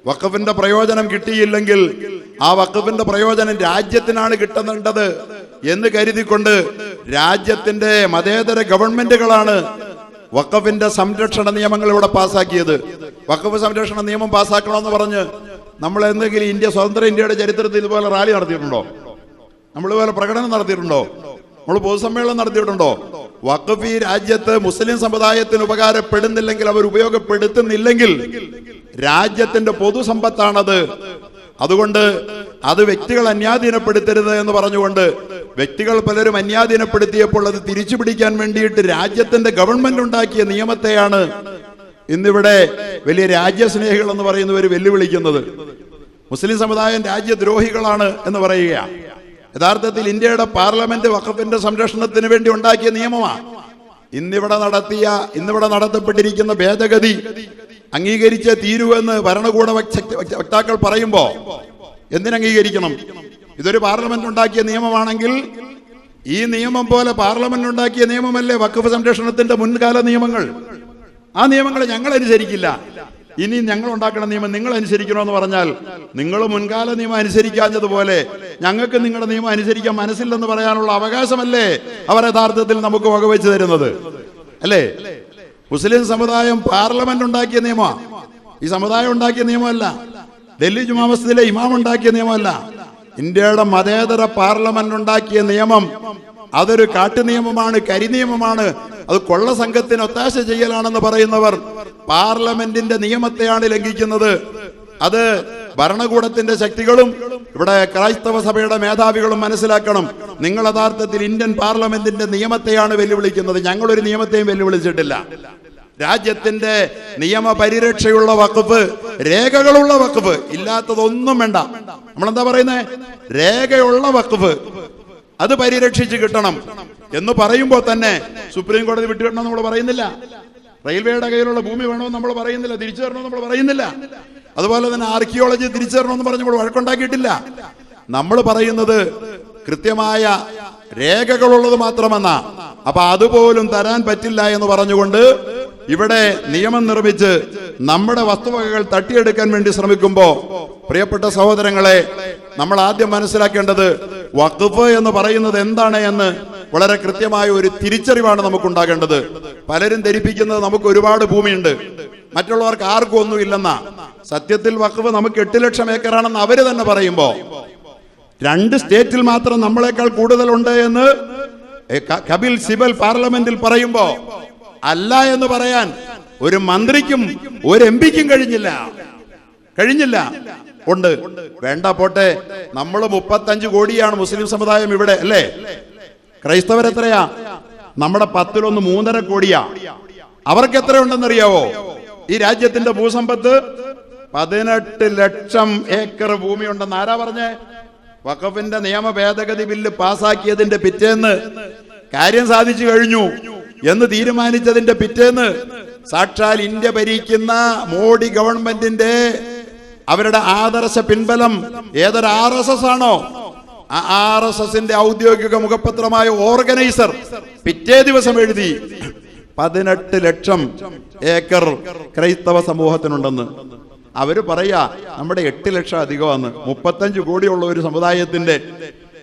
വഖഫിന്റെ പ്രയോജനം കിട്ടിയില്ലെങ്കിൽ ആ വഖഫിന്റെ പ്രയോജനം രാജ്യത്തിനാണ് കിട്ടുന്നുണ്ടത് എന്ന് കരുതിക്കൊണ്ട് രാജ്യത്തിന്റെ മതേതര ഗവൺമെന്റുകളാണ് വഖഫിന്റെ സംരക്ഷണ നിയമങ്ങൾ ഇവിടെ പാസ്സാക്കിയത്. വഖഫ് സംരക്ഷണ നിയമം പാസ്സാക്കണമെന്ന് പറഞ്ഞ് നമ്മൾ എന്തെങ്കിലും സ്വതന്ത്ര ഇന്ത്യയുടെ ചരിത്രത്തിൽ ഇതുപോലെ റാലി നടത്തിയിട്ടുണ്ടോ? നമ്മളിതുപോലെ പ്രകടനം നടത്തിയിട്ടുണ്ടോ? നമ്മൾ പൊതുസമ്മേളനം നടത്തിയിട്ടുണ്ടോ? വഖഫ് ഈ രാജ്യത്ത് മുസ്ലിം സമുദായത്തിന് ഉപകാരപ്പെടുന്നില്ലെങ്കിൽ, അവർ ഉപയോഗപ്പെടുത്തുന്നില്ലെങ്കിൽ രാജ്യത്തിന്റെ പൊതുസമ്പത്താണത്. അതുകൊണ്ട് അത് വ്യക്തികൾ അന്യാധീനപ്പെടുത്തരുത് എന്ന് പറഞ്ഞുകൊണ്ട് വ്യക്തികൾ പലരും അന്യാധീനപ്പെടുത്തിയപ്പോൾ അത് തിരിച്ചു പിടിക്കാൻ വേണ്ടിയിട്ട് രാജ്യത്തിന്റെ ഗവൺമെന്റ് ഉണ്ടാക്കിയ നിയമത്തെയാണ് ഇന്നിവിടെ വലിയ രാജ്യസ്നേഹികൾ എന്ന് പറയുന്നവർ വെല്ലുവിളിക്കുന്നത്. മുസ്ലിം സമുദായം രാജ്യദ്രോഹികളാണ് എന്ന് പറയുകയാണ്. യഥാർത്ഥത്തിൽ ഇന്ത്യയുടെ പാർലമെന്റ് വഖഫിന്റെ സംരക്ഷണത്തിന് വേണ്ടി ഉണ്ടാക്കിയ നിയമമാണ്. ഇന്നിവിടെ നടത്തപ്പെട്ടിരിക്കുന്ന ഭേദഗതി അംഗീകരിച്ചേ തീരുവെന്ന് ഭരണകൂട വക്താക്കൾ പറയുമ്പോ എന്തിനംഗീകരിക്കണം? ഇതൊരു പാർലമെന്റ് ഉണ്ടാക്കിയ നിയമമാണെങ്കിൽ ഈ നിയമം പോലെ പാർലമെന്റ് ഉണ്ടാക്കിയ നിയമമല്ലേ വഖഫ് സംരക്ഷണത്തിന്റെ മുൻകാല നിയമങ്ങൾ? ആ നിയമങ്ങൾ ഞങ്ങൾ അനുസരിക്കില്ല, ഇനി ഞങ്ങൾ ഉണ്ടാക്കുന്ന നിയമം നിങ്ങൾ അനുസരിക്കണമെന്ന് പറഞ്ഞാൽ നിങ്ങൾ മുൻകാല നിയമം അനുസരിക്കാഞ്ഞതുപോലെ ഞങ്ങൾക്ക് നിങ്ങളുടെ നിയമം അനുസരിക്കാൻ മനസ്സില്ലെന്ന് പറയാനുള്ള അവകാശമല്ലേ അവർ യഥാർത്ഥത്തിൽ നമുക്ക് വകവെച്ച് തരുന്നത്? അല്ലേ? മുസ്ലിം സമുദായം പാർലമെന്റ് ഉണ്ടാക്കിയ നിയമമാണ്. ഈ സമുദായം ഉണ്ടാക്കിയ നിയമമല്ല. ഡൽഹി ജുമാ മസ്ജിദിലെ ഇമാം ഉണ്ടാക്കിയ നിയമമല്ല. ഇന്ത്യയുടെ മതേതര പാർലമെന്റ് ഉണ്ടാക്കിയ നിയമം അതൊരു കാട്ടു നിയമമാണ്, കരി നിയമമാണ്. അത് കൊള്ള സംഘത്തിന് ഒത്താശ ചെയ്യലാണെന്ന് പറയുന്നവർ പാർലമെന്റിന്റെ നിയമത്തെയാണ് ലംഘിക്കുന്നത്. അത് ഭരണകൂടത്തിന്റെ ശക്തികളും ഇവിടെ ക്രൈസ്തവ സഭയുടെ മേധാവികളും മനസ്സിലാക്കണം. നിങ്ങൾ യഥാർത്ഥത്തിൽ ഇന്ത്യൻ പാർലമെന്റിന്റെ നിയമത്തെയാണ് വെല്ലുവിളിക്കുന്നത്. ഞങ്ങളൊരു നിയമത്തെയും വെല്ലുവിളിച്ചിട്ടില്ല. രാജ്യത്തിന്റെ നിയമപരിരക്ഷയുള്ള വഖഫ്, രേഖകളുള്ള വഖഫ്, ഇല്ലാത്തതൊന്നും വേണ്ട. നമ്മളെന്താ പറയുന്നത്? രേഖയുള്ള വഖഫ് അത് പരിരക്ഷിച്ച് കിട്ടണം എന്ന് പറയുമ്പോൾ തന്നെ സുപ്രീം കോടതി വിട്ടുകിട്ടണം നമ്മൾ പറയുന്നില്ല. റെയിൽവേയുടെ കയ്യിലുള്ള ഭൂമി വേണമെന്ന് നമ്മൾ പറയുന്നില്ല, തിരിച്ചു തരണമെന്ന് നമ്മൾ പറയുന്നില്ല. അതുപോലെ തന്നെ ആർക്കിയോളജി തിരിച്ചു തരണമെന്ന് പറഞ്ഞ് നമ്മൾ വഴക്കുണ്ടാക്കിയിട്ടില്ല. നമ്മൾ പറയുന്നത് കൃത്യമായ രേഖകളുള്ളത് മാത്രമെന്നാ. അപ്പൊ അതുപോലും തരാൻ പറ്റില്ല എന്ന് പറഞ്ഞുകൊണ്ട് ഇവിടെ നിയമം നിർമ്മിച്ച് നമ്മുടെ വസ്തുവകകൾ തട്ടിയെടുക്കാൻ വേണ്ടി ശ്രമിക്കുമ്പോ, പ്രിയപ്പെട്ട സഹോദരങ്ങളെ, നമ്മൾ ആദ്യം മനസ്സിലാക്കേണ്ടത് വഖഫ് എന്ന് പറയുന്നത് എന്താണ് എന്ന് വളരെ കൃത്യമായ ഒരു തിരിച്ചറിവാണ് നമുക്കുണ്ടാകേണ്ടത്. പലരും ധരിപ്പിക്കുന്നത് നമുക്ക് ഒരുപാട് ഭൂമിയുണ്ട്, മറ്റുള്ളവർക്ക് ആർക്കും ഒന്നും ഇല്ലെന്നാ. സത്യത്തിൽ വഖഫ് നമുക്ക് 8 ലക്ഷം ഏക്കറാണെന്ന് അവര് തന്നെ പറയുമ്പോ 2 സ്റ്റേറ്റിൽ മാത്രം നമ്മളെക്കാൾ കൂടുതലുണ്ട് എന്ന് കപിൽ സിബൽ പാർലമെന്റിൽ പറയുമ്പോ അല്ല എന്ന് പറയാൻ ഒരു മന്ത്രിക്കും ഒരു MP-ക്കും കഴിഞ്ഞില്ല. ഉണ്ട്, വേണ്ട, പോട്ടെ. നമ്മൾ 35 കോടിയാണ് മുസ്ലിം സമുദായം ഇവിടെ, അല്ലേ? ക്രൈസ്തവരെത്രയാ? നമ്മുടെ 10-1 3.5 കോടിയാ. അവർക്ക് എത്രയുണ്ടെന്നറിയാവോ? ഈ രാജ്യത്തിന്റെ ഭൂസമ്പത്ത് 18 ലക്ഷം ഏക്കർ ഭൂമിയുണ്ടെന്ന് ആരാ പറഞ്ഞേ? വഖഫിന്റെ നിയമ ഭേദഗതി ബില്ല് പാസാക്കിയതിന്റെ പിറ്റേന്ന്, കാര്യം സാധിച്ചു കഴിഞ്ഞു എന്ന് തീരുമാനിച്ചതിന്റെ പിറ്റേന്ന്, സാക്ഷാൽ ഇന്ത്യ ഭരിക്കുന്ന മോഡി ഗവൺമെന്റിന്റെ അവരുടെ ആദർശ പിൻബലം ഏതൊരു RSS ആണോ, ആ RSSന്റെ ഔദ്യോഗിക മുഖപത്രമായ ഓർഗനൈസർ പിറ്റേ ദിവസം എഴുതി 18 ലക്ഷം ഏക്കർ ക്രൈസ്തവ സമൂഹത്തിനുണ്ടെന്ന്. അവര് പറയാ നമ്മുടെ 8 ലക്ഷം അധികമാണ്. 35 കോടിയുള്ള ഒരു സമുദായത്തിന്റെ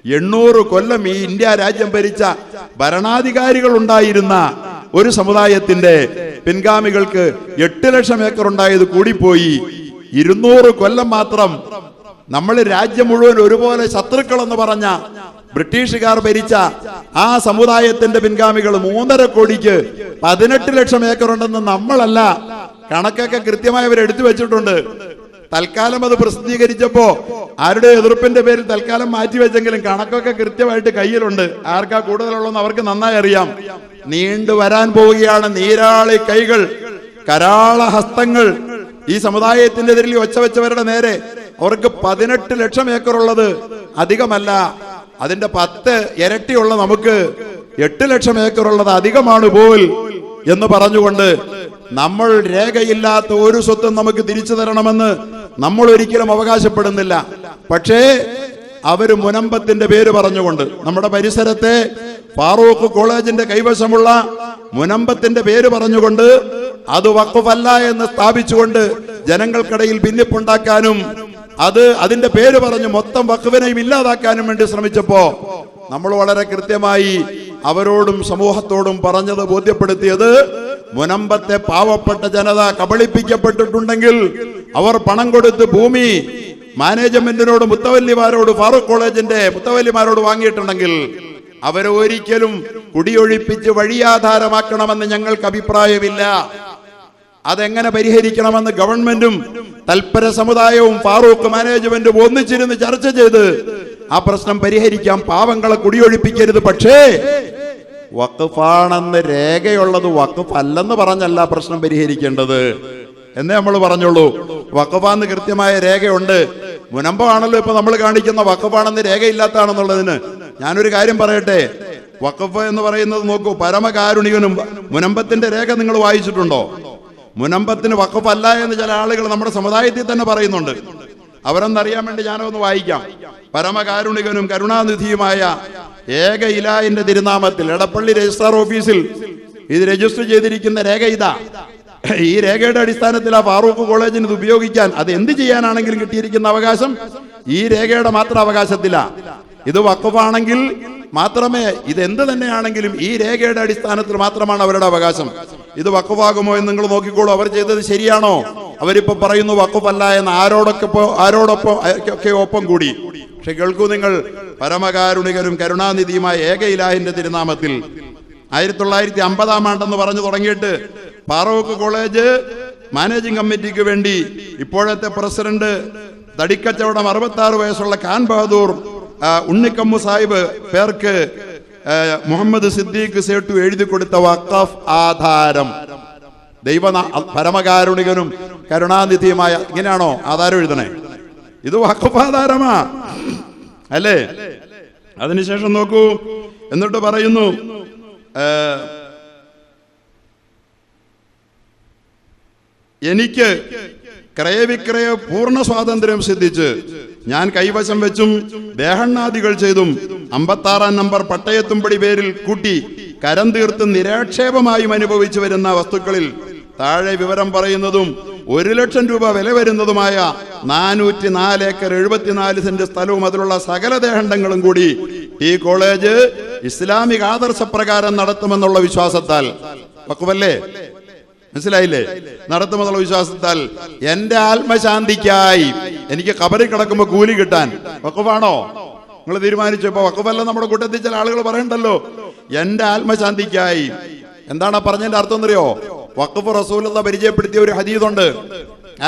800 കൊല്ലം ഈ ഇന്ത്യ രാജ്യം ഭരിച്ച ഭരണാധികാരികൾ ഉണ്ടായിരുന്ന ഒരു സമുദായത്തിന്റെ പിൻഗാമികൾക്ക് 8 ലക്ഷം ഏക്കർ ഉണ്ടായത് കൂടിപ്പോയി. 200 കൊല്ലം മാത്രം നമ്മൾ രാജ്യം മുഴുവൻ ഒരുപോലെ ശത്രുക്കൾ എന്ന് പറഞ്ഞ ബ്രിട്ടീഷുകാർ ഭരിച്ച ആ സമുദായത്തിന്റെ പിൻഗാമികൾ 3.5 കോടിക്ക് 18 ലക്ഷം ഏക്കർ ഉണ്ടെന്ന് നമ്മളല്ല, കണക്കൊക്കെ കൃത്യമായി അവർ എടുത്തു വെച്ചിട്ടുണ്ട്. തൽക്കാലം അത് പ്രസിദ്ധീകരിച്ചപ്പോ ആരുടെ എതിർപ്പിന്റെ പേരിൽ തൽക്കാലം മാറ്റിവെച്ചെങ്കിലും കണക്കൊക്കെ കൃത്യമായിട്ട് കയ്യിലുണ്ട്. ആർക്കാ കൂടുതലുള്ളതെന്ന് അവർക്ക് നന്നായി അറിയാം. നീണ്ടു വരാൻ പോവുകയാണ് നീരാളി കൈകൾ, കരാള ഹസ്തങ്ങൾ ഈ സമുദായത്തിന്റെ എതിരിൽ ഒച്ച വെച്ചവരുടെ നേരെ. അവർക്ക് 18 ലക്ഷം ഏക്കർ ഉള്ളത് അധികമല്ല, അതിന്റെ 10 ഇരട്ടിയുള്ള നമുക്ക് 8 ലക്ഷം ഏക്കർ ഉള്ളത് അധികമാണ് പോൽ എന്ന് പറഞ്ഞുകൊണ്ട് നമ്മൾ രേഖയില്ലാത്ത ഒരു സ്വത്തും നമുക്ക് തിരിച്ചു തരണമെന്ന് നമ്മൾ ഒരിക്കലും അവകാശപ്പെടുന്നില്ല. പക്ഷേ അവര് മുനമ്പത്തിന്റെ പേര് പറഞ്ഞുകൊണ്ട് നമ്മുടെ പരിസരത്തെ ഫാറൂഖ് കോളേജിന്റെ കൈവശമുള്ള മുനമ്പത്തിന്റെ പേര് പറഞ്ഞുകൊണ്ട് അത് വഖഫല്ല എന്ന് സ്ഥാപിച്ചുകൊണ്ട് ജനങ്ങൾക്കിടയിൽ ഭിന്നിപ്പുണ്ടാക്കാനും അതിന്റെ പേര് പറഞ്ഞ് മൊത്തം വഖഫിനെയും ഇല്ലാതാക്കാനും വേണ്ടി ശ്രമിച്ചപ്പോ നമ്മൾ വളരെ കൃത്യമായി അവരോടും സമൂഹത്തോടും പറഞ്ഞത്, ബോധ്യപ്പെടുത്തിയത്, മുനമ്പത്തെ പാവപ്പെട്ട ജനത കബളിപ്പിക്കപ്പെട്ടിട്ടുണ്ടെങ്കിൽ, അവർ പണം കൊടുത്ത് ഭൂമി മാനേജ്മെന്റിനോട്, മുത്തവല്ലിമാരോട്, ഫാറൂഖ് കോളേജിന്റെ മുത്തവല്ലിമാരോട് വാങ്ങിയിട്ടുണ്ടെങ്കിൽ അവരെ ഒരിക്കലും കുടിയൊഴിപ്പിച്ച് വഴിയാധാരമാക്കണമെന്ന് ഞങ്ങൾക്ക് അഭിപ്രായമില്ല. അതെങ്ങനെ പരിഹരിക്കണമെന്ന് ഗവൺമെന്റും തൽപര സമുദായവും ഫാറൂഖ് മാനേജ്മെന്റും ഒന്നിച്ചിരുന്ന് ചർച്ച ചെയ്ത് ആ പ്രശ്നം പരിഹരിക്കാം. പാവങ്ങളെ കുടിയൊഴിപ്പിക്കരുത്. പക്ഷേ വഖഫാണെന്ന് രേഖയുള്ളത് വഖഫ് അല്ലെന്ന് പറഞ്ഞല്ല പ്രശ്നം പരിഹരിക്കേണ്ടത് എന്നേ നമ്മൾ പറഞ്ഞുള്ളൂ. വഖഫാന്ന് കൃത്യമായ രേഖയുണ്ട്. മുനമ്പമാണല്ലോ ഇപ്പൊ നമ്മൾ കാണിക്കുന്ന വഖഫാണെന്ന് രേഖയില്ലാത്താണെന്നുള്ളതിന്. ഞാനൊരു കാര്യം പറയട്ടെ, വഖഫ് എന്ന് പറയുന്നത് നോക്കൂ, പരമകാരുണികനും. മുനമ്പത്തിന്റെ രേഖ നിങ്ങൾ വായിച്ചിട്ടുണ്ടോ? മുനമ്പത്തിന് വഖഫല്ല എന്ന് ചില ആളുകൾ നമ്മുടെ സമുദായത്തിൽ തന്നെ പറയുന്നുണ്ട്. അവരെന്നറിയാൻ വേണ്ടി ഞാനൊന്ന് വായിക്കാം. പരമകാരുണികനും കരുണാനിധിയുമായ ഏക ഇലാഹിന്റെ തിരുനാമത്തിൽ എടപ്പള്ളി രജിസ്ട്രാർ ഓഫീസിൽ ഇത് രജിസ്റ്റർ ചെയ്തിരിക്കുന്ന രേഖ ഇതാ. ഈ രേഖയുടെ അടിസ്ഥാനത്തിൽ ആ ഫാറൂഖ് കോളേജിന് ഇത് ഉപയോഗിക്കാൻ, അത് എന്ത് ചെയ്യാനാണെങ്കിലും കിട്ടിയിരിക്കുന്ന അവകാശം ഈ രേഖയുടെ മാത്രം അവകാശത്തില. ഇത് വഖഫാണെങ്കിൽ മാത്രമേ, ഇത് എന്ത് തന്നെയാണെങ്കിലും ഈ രേഖയുടെ അടിസ്ഥാനത്തിൽ മാത്രമാണ് അവരുടെ അവകാശം. ഇത് വഖഫാകുമോ എന്ന് നിങ്ങൾ നോക്കിക്കോളൂ. അവർ ചെയ്തത് ശരിയാണോ? അവരിപ്പോ പറയുന്നു വഖഫല്ല എന്ന്. ആരോടൊക്കെ ഒപ്പം കൂടി. പക്ഷെ കേൾക്കൂ നിങ്ങൾ, പരമകാരുണികരും കരുണാനിധിയുമായ ഏക ഇലാഹിന്റെ തിരുനാമത്തിൽ 1950 ആണ്ടെന്ന് പറഞ്ഞു തുടങ്ങിയിട്ട് ഫാറൂഖ് കോളേജ് മാനേജിംഗ് കമ്മിറ്റിക്ക് വേണ്ടി ഇപ്പോഴത്തെ പ്രസിഡന്റ് തടിക്കച്ചവടം 66 വയസ്സുള്ള ഖാൻ ബഹദൂർ ഉണ്ണിക്കമ്മു സാഹിബ് പേർക്ക് മുഹമ്മദ് സിദ്ദീഖ് സേട്ടു എഴുതി കൊടുത്ത വഖഫ് ആധാരം. പരമകാരുണികനും കരുണാനിധിയുമായ, ഇങ്ങനെയാണോ ആധാരം എഴുതണേ? ഇത് വഖഫ് ആധാരമാ അല്ലേ? അതിനുശേഷം നോക്കൂ, എന്നിട്ട് പറയുന്നു എനിക്ക് ക്രയവിക്രയ പൂർണ്ണ സ്വാതന്ത്ര്യം സിദ്ധിച്ച് ഞാൻ കൈവശം വെച്ചും ദേഹണ്ണാദികൾ ചെയ്തും 56 നമ്പർ പട്ടയത്തുംപടി പേരിൽ കൂട്ടി കരം തീർത്തും നിരാക്ഷേപമായും അനുഭവിച്ചു വരുന്ന വസ്തുക്കളിൽ താഴെ വിവരം പറയുന്നതും 1 ലക്ഷം രൂപ വില വരുന്നതുമായ 404 ഏക്കർ 74 സെന്റ് സ്ഥലവും അതിലുള്ള സകല ദേഹണ്ഡങ്ങളും കൂടി ഈ കോളേജ് ഇസ്ലാമിക ആദർശപ്രകാരം നടത്തുമെന്നുള്ള വിശ്വാസത്താൽ, വഖഫല്ലേ, മനസ്സിലായില്ലേ, നടത്തുമെന്നുള്ള വിശ്വാസത്താൽ എന്റെ ആത്മശാന്തിക്കായി, എനിക്ക് ഖബറിൽ കിടക്കുമ്പോ കൂലി കിട്ടാൻ, വഖഫാണോ നിങ്ങൾ തീരുമാനിച്ചപ്പോ? വഖഫല്ല നമ്മുടെ കൂട്ടത്തിൽ ചില ആളുകൾ പറയണ്ടല്ലോ. എന്റെ ആത്മശാന്തിക്കായി എന്താണ് പറഞ്ഞതിന്റെ അർത്ഥം എന്നറിയോ? വഖഫ് റസൂലുള്ള പരിചയപ്പെടുത്തിയ ഒരു ഹദീദുണ്ട്.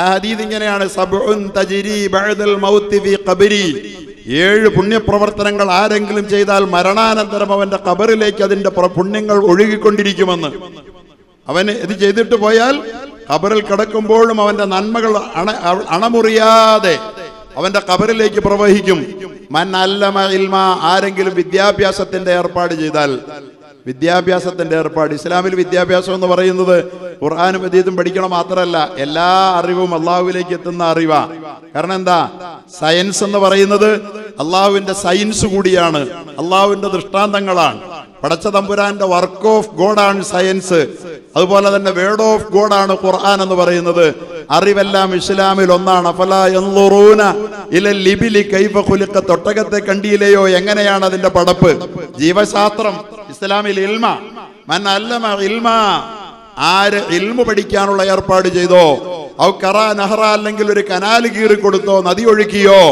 ആ ഹദീദ് ഇങ്ങനെയാണ്: സബ്ഉൻ തജ്രി ബഅദൽ മൗതി ഫീ ഖബരി. 7 പുണ്യപ്രവർത്തനങ്ങൾ ആരെങ്കിലും ചെയ്താൽ മരണാനന്തരം അവന്റെ ഖബറിലേക്ക് അതിന്റെ പുണ്യങ്ങൾ ഒഴുകിക്കൊണ്ടിരിക്കുമെന്ന്. അവന് ഇത് ചെയ്തിട്ട് പോയാൽ ഖബറിൽ കിടക്കുമ്പോഴും അവന്റെ നന്മകൾ അണമുറിയാതെ അവന്റെ ഖബറിലേക്ക് പ്രവഹിക്കും. മൻ അല്ലമ ഇൽമ, ആരെങ്കിലും വിദ്യാഭ്യാസത്തിന്റെ ഏർപ്പാട് ചെയ്താൽ. വിദ്യാഭ്യാസത്തിന്റെ ഏർപ്പാട്, ഇസ്ലാമിൽ വിദ്യാഭ്യാസം എന്ന് പറയുന്നത് ഖുർആനും ഹദീസും പഠിക്കണം മാത്രമല്ല, എല്ലാ അറിവും അള്ളാഹുവിലേക്ക് എത്തുന്ന അറിവാ. കാരണം എന്താ? സയൻസ് എന്ന് പറയുന്നത് അള്ളാഹുവിന്റെ സയൻസ് കൂടിയാണ്, അള്ളാഹുവിന്റെ ദൃഷ്ടാന്തങ്ങളാണ്. പടച്ച തമ്പുരാന്റെ വർക്ക് ഓഫ് ഗോഡാണ് സയൻസ്. അതുപോലെ തന്നെ വേർഡ് ഓഫ് ഗോഡാണ് ഖുർആൻ എന്ന് പറയുന്നത്. അറിവെല്ലാം ഇസ്ലാമിൽ ഒന്നാണ്. അഫലാ യൻളുറൂന ഇലൽ ലിബിലി കൈഫ ഖുലിഖത്, ഒട്ടകത്തെ കണ്ടിയിലെയോ എങ്ങനെയാണ് അതിന്റെ പടപ്പ്. ജീവശാസ്ത്രം ഇസ്ലാമിൽ ഇൽമ. മൻ അല്ലമ ഇൽമ, ആര് ഇൽമു പഠിക്കാനുള്ള ഏർപ്പാട് ചെയ്തോ, ഔ ഖറാ നഹറ, അല്ലെങ്കിൽ ഒരു കനാൽ കീറി കൊടുത്തോ, നദി ഒഴുക്കിയോ,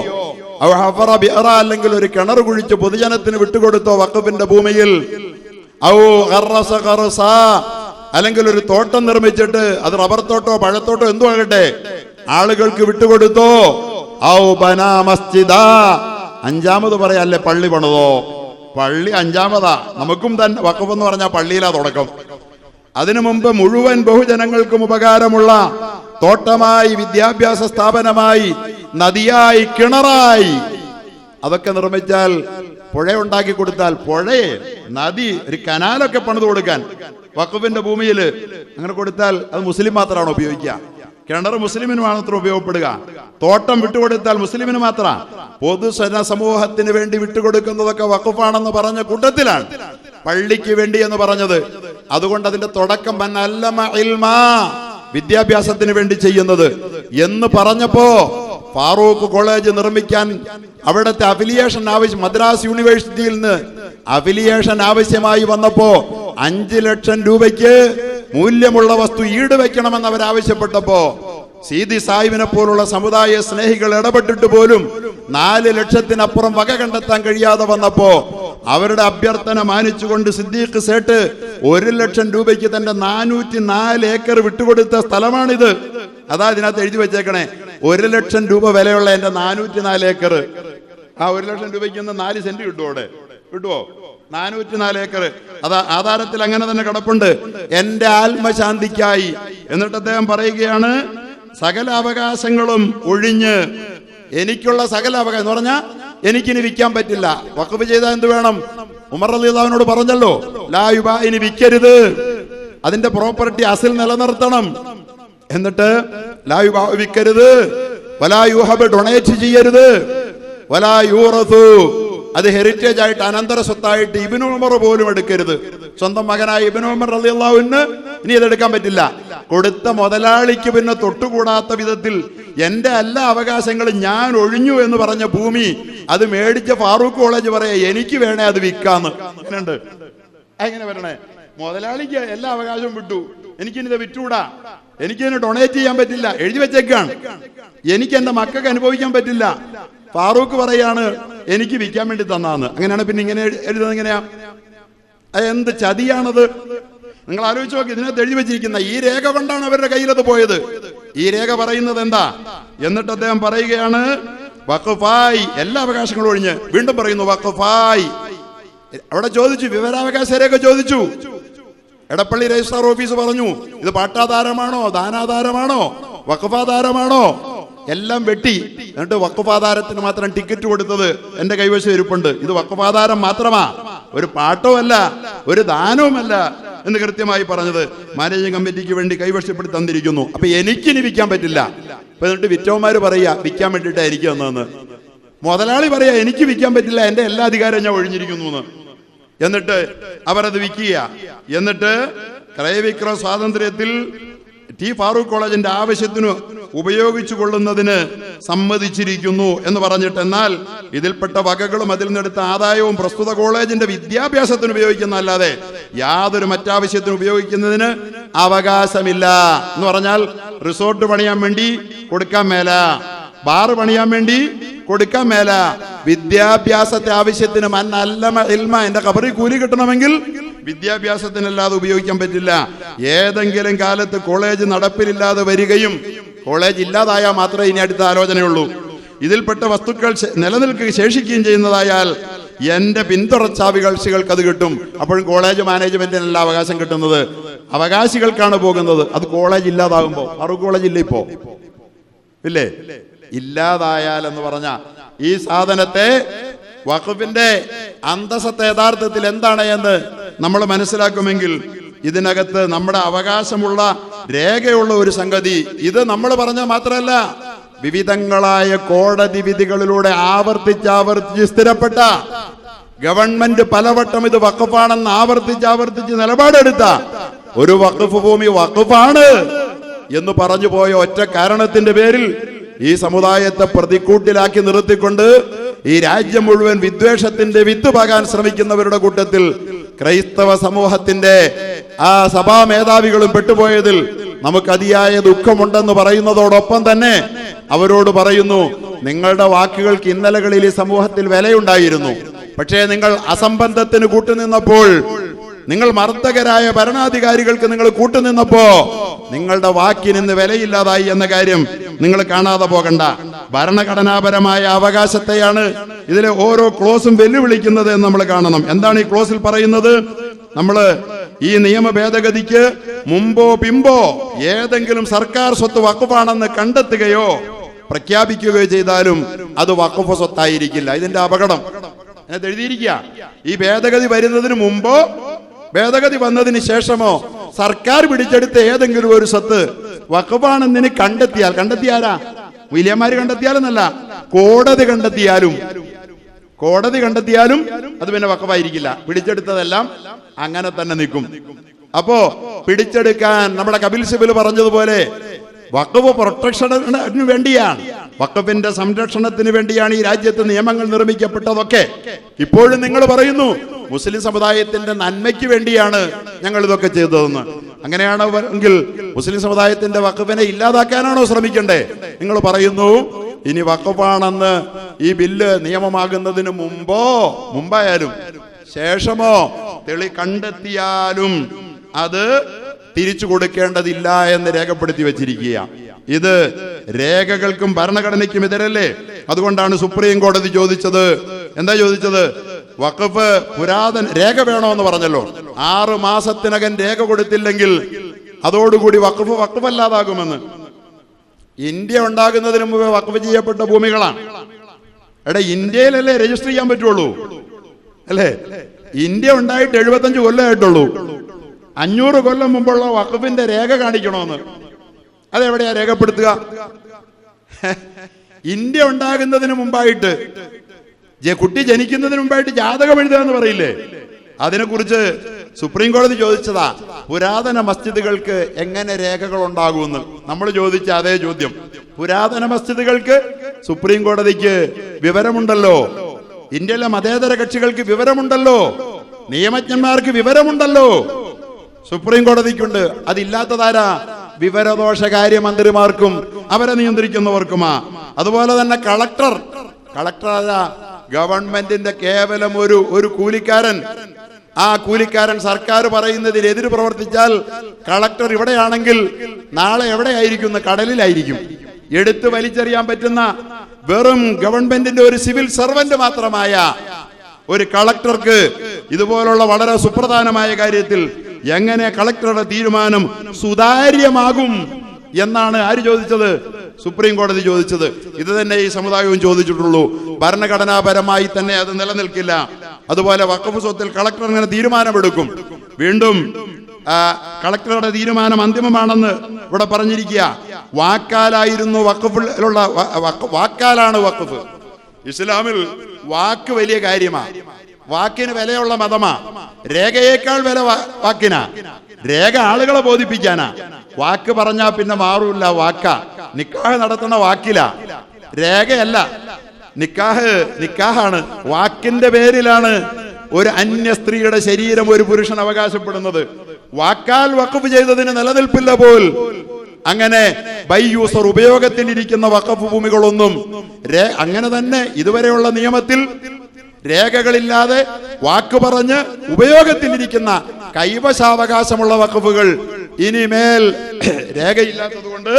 ഔ ഹഫറ ബിഅറ, അല്ലെങ്കിൽ ഒരു കിണർ കുഴിച്ച് പൊതുജനത്തിന് വിട്ടുകൊടുത്തോ വഖഫിന്റെ ഭൂമിയിൽ, ഔ ഖറസ ഖറസ, അല്ലെങ്കിൽ ഒരു തോട്ടം നിർമ്മിച്ചിട്ട് അത് റബ്ബർ തോട്ടോ പഴത്തോട്ടോ എന്തോ ആകട്ടെ ആളുകൾക്ക് വിട്ടുകൊടുത്തോ, ഔ ബനാ മസ്ജിദ, 5ാമത് പറയാല്ലേ പള്ളി പണിതോ. പള്ളി 5ാമതാ. നമുക്കും തന്നെ വഖഫ് എന്ന് പറഞ്ഞാൽ പള്ളിയിലാ തുടക്കം. അതിനു മുമ്പ് മുഴുവൻ ബഹുജനങ്ങൾക്കും ഉപകാരമുള്ള തോട്ടമായി, വിദ്യാഭ്യാസ സ്ഥാപനമായി, നദിയായി, കിണറായി അതൊക്കെ നിർമ്മിച്ചാൽ, പുഴ ഉണ്ടാക്കി കൊടുത്താൽ, പുഴയെ, നദി, ഒരു കനാലൊക്കെ പണിത് കൊടുക്കാൻ വഖഫിന്റെ ഭൂമിയിൽ അങ്ങനെ കൊടുത്താൽ അത് മുസ്ലിം മാത്രമാണോ ഉപയോഗിക്കുക? കിണർ മുസ്ലിമിന് മാത്രം ഉപയോഗപ്പെടുക. തോട്ടം വിട്ടുകൊടുത്താൽ മുസ്ലിമിന് മാത്രം. പൊതുജന സമൂഹത്തിന് വേണ്ടി വിട്ടുകൊടുക്കുന്നതൊക്കെ വഖഫാണെന്ന് പറഞ്ഞ കൂട്ടത്തിലാണ് പള്ളിക്ക് വേണ്ടി എന്ന് പറഞ്ഞത്. അതുകൊണ്ട് അതിന്റെ തുടക്കം മൻ അല്ലമ ഇൽമ, വിദ്യാഭ്യാസത്തിന് വേണ്ടി ചെയ്യുന്നത് എന്ന് പറഞ്ഞപ്പോ ഫാറൂഖ് കോളേജ് നിർമ്മിക്കാൻ അവിടുത്തെ അഫിലിയേഷൻ ആവശ്യം, മദ്രാസ് യൂണിവേഴ്സിറ്റിയിൽ നിന്ന് അഫിലിയേഷൻ ആവശ്യമായി വന്നപ്പോ 5 ലക്ഷം രൂപയ്ക്ക് മൂല്യമുള്ള വസ്തു ഈട് വെക്കണമെന്ന് അവരാവശ്യപ്പെട്ടപ്പോ സീതി സാഹിബിനെ പോലുള്ള സമുദായ സ്നേഹികൾ ഇടപെട്ടിട്ട് പോലും 4 ലക്ഷത്തിനപ്പുറം വക കണ്ടെത്താൻ കഴിയാതെ വന്നപ്പോ അവരുടെ അഭ്യർത്ഥന മാനിച്ചുകൊണ്ട് സിദ്ദീഖ് സേട്ട് 1 ലക്ഷം രൂപയ്ക്ക് തന്റെ 404 ഏക്കർ വിട്ടുകൊടുത്ത സ്ഥലമാണിത്. അതാ ഇതിനകത്ത് എഴുതി വെച്ചേക്കണേ, 1 ലക്ഷം രൂപ വിലയുള്ള എന്റെ 404 ഏക്കർ. ആ 1 ലക്ഷം രൂപയ്ക്ക് 4 സെന്റ് കിട്ടുമോ? അവിടെ കിട്ടുമോ? 404 ഏക്കർ. അതാ ആധാരത്തിൽ അങ്ങനെ തന്നെ കിടപ്പുണ്ട്. എന്റെ ആത്മശാന്തിക്കായി. എന്നിട്ട് അദ്ദേഹം പറയുകയാണ്, സകല അവകാശങ്ങളും ഒഴിഞ്ഞ് എനിക്കുള്ള സകല അവകാശം എന്ന് പറഞ്ഞാൽ എനിക്കിനി വിൽക്കാൻ പറ്റില്ല. വഖഫ് ചെയ്താൽ എന്ത് വേണം? ഉമർ റളിയല്ലാഹുവിനോട് പറഞ്ഞല്ലോ, ലാ യുബാ, ഇനി വിൽക്കരുത്, അതിന്റെ പ്രോപ്പർട്ടി അസിൽ നിലനിർത്തണം. എന്നിട്ട് ലാ യുബാ, വിൽക്കരുത്, വലാ യുഹബ്, ഡൊണേറ്റ് ചെയ്യരുത്, വലാ യൂറസു, അത് ഹെറിറ്റേജ് ആയിട്ട് അനന്തര സ്വത്തായിട്ട് ഇബ്നു ഉമർ പോലും എടുക്കരുത്. സ്വന്തം മകനായ ഇബ്നു ഉമർ റളിയല്ലാഹുവിന് ഇനി ഇതെടുക്കാൻ പറ്റില്ല. കൊടുത്ത മുതലാളിക്ക് പിന്നെ തൊട്ടുകൂടാത്ത വിധത്തിൽ എന്റെ എല്ലാ അവകാശങ്ങളും ഞാൻ ഒഴിഞ്ഞു എന്ന് പറഞ്ഞ ഭൂമി അത് മേടിച്ച ഫാറൂഖ് കോളേജ് പറയാ, എനിക്ക് വേണേ അത് വിൽക്കാന്ന്. അങ്ങനെയുണ്ട്. എങ്ങനെ വരണേ? മുതലാളിക്ക് എല്ലാ അവകാശവും വിട്ടു, എനിക്കിനിത് വിറ്റൂടാ, എനിക്കിതിന് ഡൊണേറ്റ് ചെയ്യാൻ പറ്റില്ല, എഴുതി വെച്ചേക്കാണ്. എനിക്ക് എന്റെ മക്കൾക്ക് അനുഭവിക്കാൻ പറ്റില്ല. ഫാറൂഖ് പറയാണ് എനിക്ക് വിൽക്കാൻ വേണ്ടി തന്നാന്ന്. അങ്ങനെയാണ് പിന്നെ ഇങ്ങനെ എഴുതുന്നത്. എങ്ങനെയാ? എന്ത് ചതിയാണത്? നിങ്ങൾ ആലോചിച്ച് നോക്കി. ഇതിനകത്ത് എഴുതി വെച്ചിരിക്കുന്ന ഈ രേഖ കൊണ്ടാണ് അവരുടെ കയ്യിലത് പോയത്. ഈ രേഖ പറയുന്നത് എന്താ? എന്നിട്ട് അദ്ദേഹം പറയുകയാണ് വഖഫായി, എല്ലാ അവകാശങ്ങളും ഒഴിഞ്ഞ്. വീണ്ടും പറയുന്നു വഖഫായി. അവിടെ ചോദിച്ചു, വിവരാവകാശ രേഖ ചോദിച്ചു. എടപ്പള്ളി രജിസ്ട്രാർ ഓഫീസ് പറഞ്ഞു ഇത് പാട്ടാധാരമാണോ, ദാനാധാരമാണോ, വഖഫാധാരമാണോ? എല്ലാം വെട്ടി. എന്നിട്ട് വഖഫാധാരത്തിന് മാത്രം ടിക്കറ്റ് കൊടുത്തത് എന്റെ കൈവശം ഇരിപ്പുണ്ട്. ഇത് വഖഫാധാരം മാത്രമാ, ഒരു പാട്ടോ അല്ല, ഒരു ദാനവുമല്ല എന്ന് കൃത്യമായി പറഞ്ഞത് മാനേജിംഗ് കമ്മിറ്റിക്ക് വേണ്ടി കൈവശപ്പെടുത്തി തന്നിരിക്കുന്നു. അപ്പൊ എനിക്കിനി വിൽക്കാൻ പറ്റില്ല. അപ്പൊ എന്നിട്ട് വിറ്റവന്മാര് പറയാ വിൽക്കാൻ വേണ്ടിയിട്ടായിരിക്കും എന്നതെന്ന്. മുതലാളി പറയാ എനിക്ക് വിൽക്കാൻ പറ്റില്ല, എന്റെ എല്ലാ അധികാരവും ഞാൻ ഒഴിഞ്ഞിരിക്കുന്നു എന്ന്. എന്നിട്ട് അവരത് വിൽക്കുക. എന്നിട്ട് ക്രയവിക്രയ സ്വാതന്ത്ര്യത്തിൽ ടി ഫാറൂഖ് കോളേജിന്റെ ആവശ്യത്തിന് ഉപയോഗിച്ചു കൊള്ളുന്നതിന് സമ്മതിച്ചിരിക്കുന്നു എന്ന് പറഞ്ഞിട്ട്, എന്നാൽ ഇതിൽപ്പെട്ട വകകളും അതിൽ നിന്നെടുത്ത ആദായവും പ്രസ്തുത കോളേജിന്റെ വിദ്യാഭ്യാസത്തിന് ഉപയോഗിക്കുന്നതല്ലാതെ യാതൊരു മറ്റാവശ്യത്തിന് ഉപയോഗിക്കുന്നതിന് അവകാശമില്ല എന്ന് പറഞ്ഞാൽ, റിസോർട്ട് പണിയാൻ വേണ്ടി കൊടുക്കാൻ മേല, ബാറ് പണിയാൻ വേണ്ടി കൊടുക്കാൻ മേല, വിദ്യാഭ്യാസത്തെ ആവശ്യത്തിന് എന്റെ ഖബറിൽ കൂലി കിട്ടണമെങ്കിൽ വിദ്യാഭ്യാസത്തിനല്ലാതെ ഉപയോഗിക്കാൻ പറ്റില്ല. ഏതെങ്കിലും കാലത്ത് കോളേജ് നടപ്പിലില്ലാതെ വരികയും കോളേജ് ഇല്ലാതായാൽ മാത്രമേ ഇനി അടുത്ത ആലോചനയുള്ളൂ. ഇതിൽപ്പെട്ട വസ്തുക്കൾ നിലനിൽക്കുകയും ശേഷിക്കുകയും ചെയ്യുന്നതായാൽ എന്റെ പിന്തുടർച്ചാവകാശികൾക്ക് അത് കിട്ടും. അപ്പോഴും കോളേജ് മാനേജ്മെന്റിനല്ല അവകാശം കിട്ടുന്നത്, അവകാശികൾക്കാണ് പോകുന്നത്. അത് കോളേജ് ഇല്ലാതാകുമ്പോ, ഫാറൂഖ് കോളേജ് ഇല്ല, ഇപ്പോ ഇല്ലേ? ഇല്ലാതായാൽ എന്ന് പറഞ്ഞ ഈ സാധനത്തെ, വഖഫിന്റെ അന്തസ്സത്തെ യഥാർത്ഥത്തിൽ എന്താണ് എന്ന് നമ്മൾ മനസ്സിലാക്കുമെങ്കിൽ ഇതിനകത്ത് നമ്മുടെ അവകാശമുള്ള രേഖയുള്ള ഒരു സംഗതി. ഇത് നമ്മൾ പറഞ്ഞത് മാത്രമല്ല, വിവിധങ്ങളായ കോടതി വിധികളിലൂടെ ആവർത്തിച്ച് സ്ഥിരപ്പെട്ട, ഗവൺമെന്റ് പലവട്ടം ഇത് വഖഫാണെന്ന് ആവർത്തിച്ച് നിലപാടെടുത്ത ഒരു വഖഫ് ഭൂമി വഖഫാണ് എന്ന് പറഞ്ഞു പോയ ഒറ്റ കാരണത്തിന്റെ പേരിൽ ഈ സമുദായത്തെ പ്രതിക്കൂട്ടിലാക്കി നിർത്തിക്കൊണ്ട് ഈ രാജ്യം മുഴുവൻ വിദ്വേഷത്തിന്റെ വിത്ത് പാകാൻ ശ്രമിക്കുന്നവരുടെ കൂട്ടത്തിൽ ക്രൈസ്തവ സമൂഹത്തിന്റെ ആ സഭാ മേധാവികളും പെട്ടുപോയതിൽ നമുക്ക് അതിയായ ദുഃഖമുണ്ടെന്ന് പറയുന്നതോടൊപ്പം തന്നെ അവരോട് പറയുന്നു, നിങ്ങളുടെ വാക്കുകൾക്ക് ഇന്നലകളിൽ ഈ സമൂഹത്തിൽ വിലയുണ്ടായിരുന്നു. പക്ഷേ നിങ്ങൾ അസംബന്ധത്തിന് കൂട്ടുനിന്നപ്പോൾ, നിങ്ങൾ മർദ്ദകരായ ഭരണാധികാരികൾക്ക് നിങ്ങൾ കൂട്ടുനിന്നപ്പോ നിങ്ങളുടെ വാക്കിനിന്ന് വിലയില്ലാതായി എന്ന കാര്യം നിങ്ങൾ കാണാതെ പോകണ്ട. ഭരണഘടനാപരമായ അവകാശത്തെയാണ് ഇതിലെ ഓരോ ക്ലോസും വെല്ലുവിളിക്കുന്നത് എന്ന് നമ്മൾ കാണണം. എന്താണ് ഈ ക്ലോസിൽ പറയുന്നത്? നമ്മള് ഈ നിയമ ഭേദഗതിക്ക് മുമ്പോ പിമ്പോ ഏതെങ്കിലും സർക്കാർ സ്വത്ത് വഖഫാണെന്ന് കണ്ടെത്തുകയോ പ്രഖ്യാപിക്കുകയോ ചെയ്താലും അത് വഖഫ് സ്വത്തായിരിക്കില്ല. ഇതിന്റെ അപകടം എഴുതിയിരിക്കുക. ഈ ഭേദഗതി വരുന്നതിന് മുമ്പോ ഭേദഗതി വന്നതിന് ശേഷമോ സർക്കാർ പിടിച്ചെടുത്ത ഏതെങ്കിലും ഒരു സ്വത്ത് വഖഫാണെന്ന് കണ്ടെത്തിയാലാ വിലിയന്മാര് കണ്ടെത്തിയാലെന്നല്ല, കോടതി കണ്ടെത്തിയാലും അത് പിന്നെ വഖഫായിരിക്കില്ല. പിടിച്ചെടുത്തതെല്ലാം അങ്ങനെ തന്നെ നിൽക്കും. അപ്പോ പിടിച്ചെടുക്കാൻ നമ്മുടെ കപിൽ സിബൽ പറഞ്ഞതുപോലെ വഖഫ് പ്രൊട്ടക്ഷന് വേണ്ടിയാണ്, വഖഫിന്റെ സംരക്ഷണത്തിന് വേണ്ടിയാണ് ഈ രാജ്യത്ത് നിയമങ്ങൾ നിർമ്മിക്കപ്പെട്ടതൊക്കെ. ഇപ്പോഴും നിങ്ങൾ പറയുന്നു മുസ്ലിം സമുദായത്തിന്റെ നന്മയ്ക്ക് വേണ്ടിയാണ് ഞങ്ങൾ ഇതൊക്കെ ചെയ്തതെന്ന്. അങ്ങനെയാണോ എങ്കിൽ മുസ്ലിം സമുദായത്തിന്റെ വഖഫിനെ ഇല്ലാതാക്കാനാണോ ശ്രമിക്കണ്ടേ? നിങ്ങൾ പറയുന്നു ഇനി വഖഫാണെന്ന് ഈ ബില്ല് നിയമമാകുന്നതിന് മുമ്പായാലും ശേഷമോ കണ്ടെത്തിയാലും അത് തിരിച്ചു കൊടുക്കേണ്ടതില്ല എന്ന് രേഖപ്പെടുത്തി വെച്ചിരിക്കുക. ഇത് രേഖകൾക്കും ഭരണഘടനയ്ക്കും എതിരല്ലേ? അതുകൊണ്ടാണ് സുപ്രീം കോടതി ചോദിച്ചത്. എന്താ ചോദിച്ചത്? വഖഫ് പുരാതന രേഖ വേണോന്ന് പറഞ്ഞല്ലോ. 6 മാസത്തിനകം രേഖ കൊടുത്തില്ലെങ്കിൽ അതോടുകൂടി വഖഫല്ലാതാകുമെന്ന്. ഇന്ത്യ ഉണ്ടാകുന്നതിന് മുമ്പ് വഖഫ് ചെയ്യപ്പെട്ട ഭൂമികളാണ്. ഇന്ത്യയിലല്ലേ രജിസ്റ്റർ ചെയ്യാൻ പറ്റുള്ളൂ, അല്ലേ? ഇന്ത്യ ഉണ്ടായിട്ട് 75 കൊല്ലമായിട്ടുള്ളൂ. 500 കൊല്ലം മുമ്പുള്ള വഖഫിന്റെ രേഖ കാണിക്കണമെന്ന്. അതെവിടെയാ രേഖപ്പെടുത്തുക? ഇന്ത്യ ഉണ്ടാകുന്നതിന് മുമ്പായിട്ട്, കുട്ടി ജനിക്കുന്നതിന് മുമ്പായിട്ട് ജാതകം എഴുതുക എന്ന് പറയില്ലേ? അതിനെക്കുറിച്ച് സുപ്രീം കോടതി ചോദിച്ചതാ, പുരാതന മസ്ജിദുകൾക്ക് എങ്ങനെ രേഖകൾ ഉണ്ടാകുമെന്ന്. നമ്മൾ ചോദിച്ച അതേ ചോദ്യം. പുരാതന മസ്ജിദുകൾക്ക് സുപ്രീം കോടതിക്ക് വിവരമുണ്ടല്ലോ, ഇന്ത്യയിലെ മതേതര കക്ഷികൾക്ക് വിവരമുണ്ടല്ലോ, നിയമജ്ഞന്മാർക്ക് വിവരമുണ്ടല്ലോ. സുപ്രീം കോടതിക്കുണ്ട്. അതില്ലാത്തതാരാ? വിവരദോഷകാര്യ മന്ത്രിമാർക്കും അവരെ നിയന്ത്രിക്കുന്നവർക്കുമാ. അതുപോലെ തന്നെ കളക്ടർ ആരാ? ഗവൺമെന്റിന്റെ കേവലം ഒരു കൂലിക്കാരൻ. ആ കൂലിക്കാരൻ സർക്കാർ പറയുന്നതിന് എതിര് പ്രവർത്തിച്ചാൽ കളക്ടർ ഇവിടെയാണെങ്കിൽ നാളെ എവിടെയായിരിക്കും? കടലിലായിരിക്കും. എടുത്ത് വലിച്ചെറിയാൻ പറ്റുന്ന വെറും ഗവൺമെന്റിന്റെ ഒരു സിവിൽ സർവന്റ് മാത്രമായ ഒരു കളക്ടർക്ക് ഇതുപോലുള്ള വളരെ സുപ്രധാനമായ കാര്യത്തിൽ എങ്ങനെ കളക്ടറുടെ തീരുമാനം സുതാര്യമാകും എന്നാണ് ആര് ചോദിച്ചത്? സുപ്രീം കോടതി ചോദിച്ചത്. ഇത് തന്നെ ഈ സമുദായവും ചോദിച്ചിട്ടുള്ളൂ. ഭരണഘടനാപരമായി തന്നെ അത് നിലനിൽക്കില്ല. അതുപോലെ വഖഫ് സ്വത്തിൽ കളക്ടർ അങ്ങനെ തീരുമാനമെടുക്കും. വീണ്ടും കളക്ടറുടെ തീരുമാനം അന്തിമമാണെന്ന് ഇവിടെ പറഞ്ഞിരിക്കുക. വാക്കാലായിരുന്നു വഖഫിലുള്ള വാക്കാലാണ് വഖഫ്. ഇസ്ലാമിൽ വാക്ക് വലിയ കാര്യമാണ്. വാക്കിന് വിലയുള്ള മതമാ. രേഖയേക്കാൾ വില വാക്കിനാ. രേഖ ആളുകളെ ബോധിപ്പിക്കാനാ. വാക്ക് പറഞ്ഞാ പിന്നെ മാറൂല്ല. വാക്കാ. നിക്കാഹ് നടത്തുന്ന വാക്കിലാ, രേഖയല്ല. നിക്കാഹാണ്. വാക്കിന്റെ പേരിലാണ് ഒരു അന്യ സ്ത്രീയുടെ ശരീരം ഒരു പുരുഷൻ അവകാശപ്പെടുന്നത്. വാക്കാൽ വഖഫ് ചെയ്തതിന് നിലനിൽപ്പില്ല പോൽ. അങ്ങനെ ബൈ യൂസർ ഉപയോഗത്തിലിരിക്കുന്ന വഖഫ് ഭൂമികളൊന്നും അങ്ങനെ തന്നെ ഇതുവരെയുള്ള നിയമത്തിൽ രേഖകളില്ലാതെ വാക്ക് പറഞ്ഞ് ഉപയോഗത്തിലിരിക്കുന്ന കൈവശാവകാശമുള്ള വഖഫുകൾ ഇനിമേൽ രേഖയില്ലാത്തത് കൊണ്ട്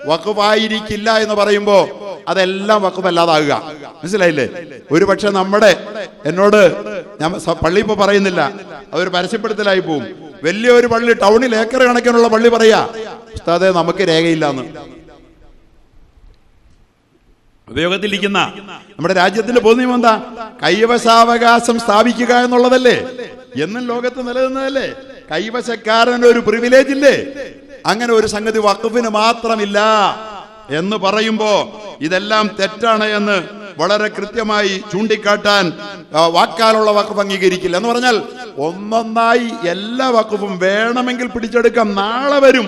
വഖഫായിരിക്കില്ല എന്ന് പറയുമ്പോ അതെല്ലാം വഖഫല്ലാതാകുക. മനസ്സിലായില്ലേ? ഒരുപക്ഷെ എന്നോട് ഞാൻ പള്ളി ഇപ്പൊ പറയുന്നില്ല, അതൊരു പരസ്യപ്പെടുത്തലായി പോവും. വലിയൊരു പള്ളി, ടൗണിൽ ഏക്കർ കണക്കിനുള്ള പള്ളി പറയാ, ഉസ്താദേ നമുക്ക് രേഖയില്ലാന്ന്. ഉപയോഗത്തിലിരിക്കുന്ന നമ്മുടെ രാജ്യത്തിന്റെ പൊതുനിയമം എന്താ? കൈവശാവകാശം സ്ഥാപിക്കുക എന്നുള്ളതല്ലേ? എന്നും ലോകത്ത് നിലനിന്നതല്ലേ? കൈവശക്കാരന് ഒരു പ്രിവിലേജ് ഇല്ലേ? അങ്ങനെ ഒരു സംഗതി വഖഫിന് മാത്രമില്ല എന്ന് പറയുമ്പോ ഇതെല്ലാം തെറ്റാണ് എന്ന് വളരെ കൃത്യമായി ചൂണ്ടിക്കാട്ടാൻ വാക്കാലുള്ള വഖഫ് അംഗീകരിക്കില്ല. എന്ന് പറഞ്ഞാൽ ഒന്നൊന്നായി എല്ലാ വഖഫും വേണമെങ്കിൽ പിടിച്ചെടുക്കാം. നാളെ വരും.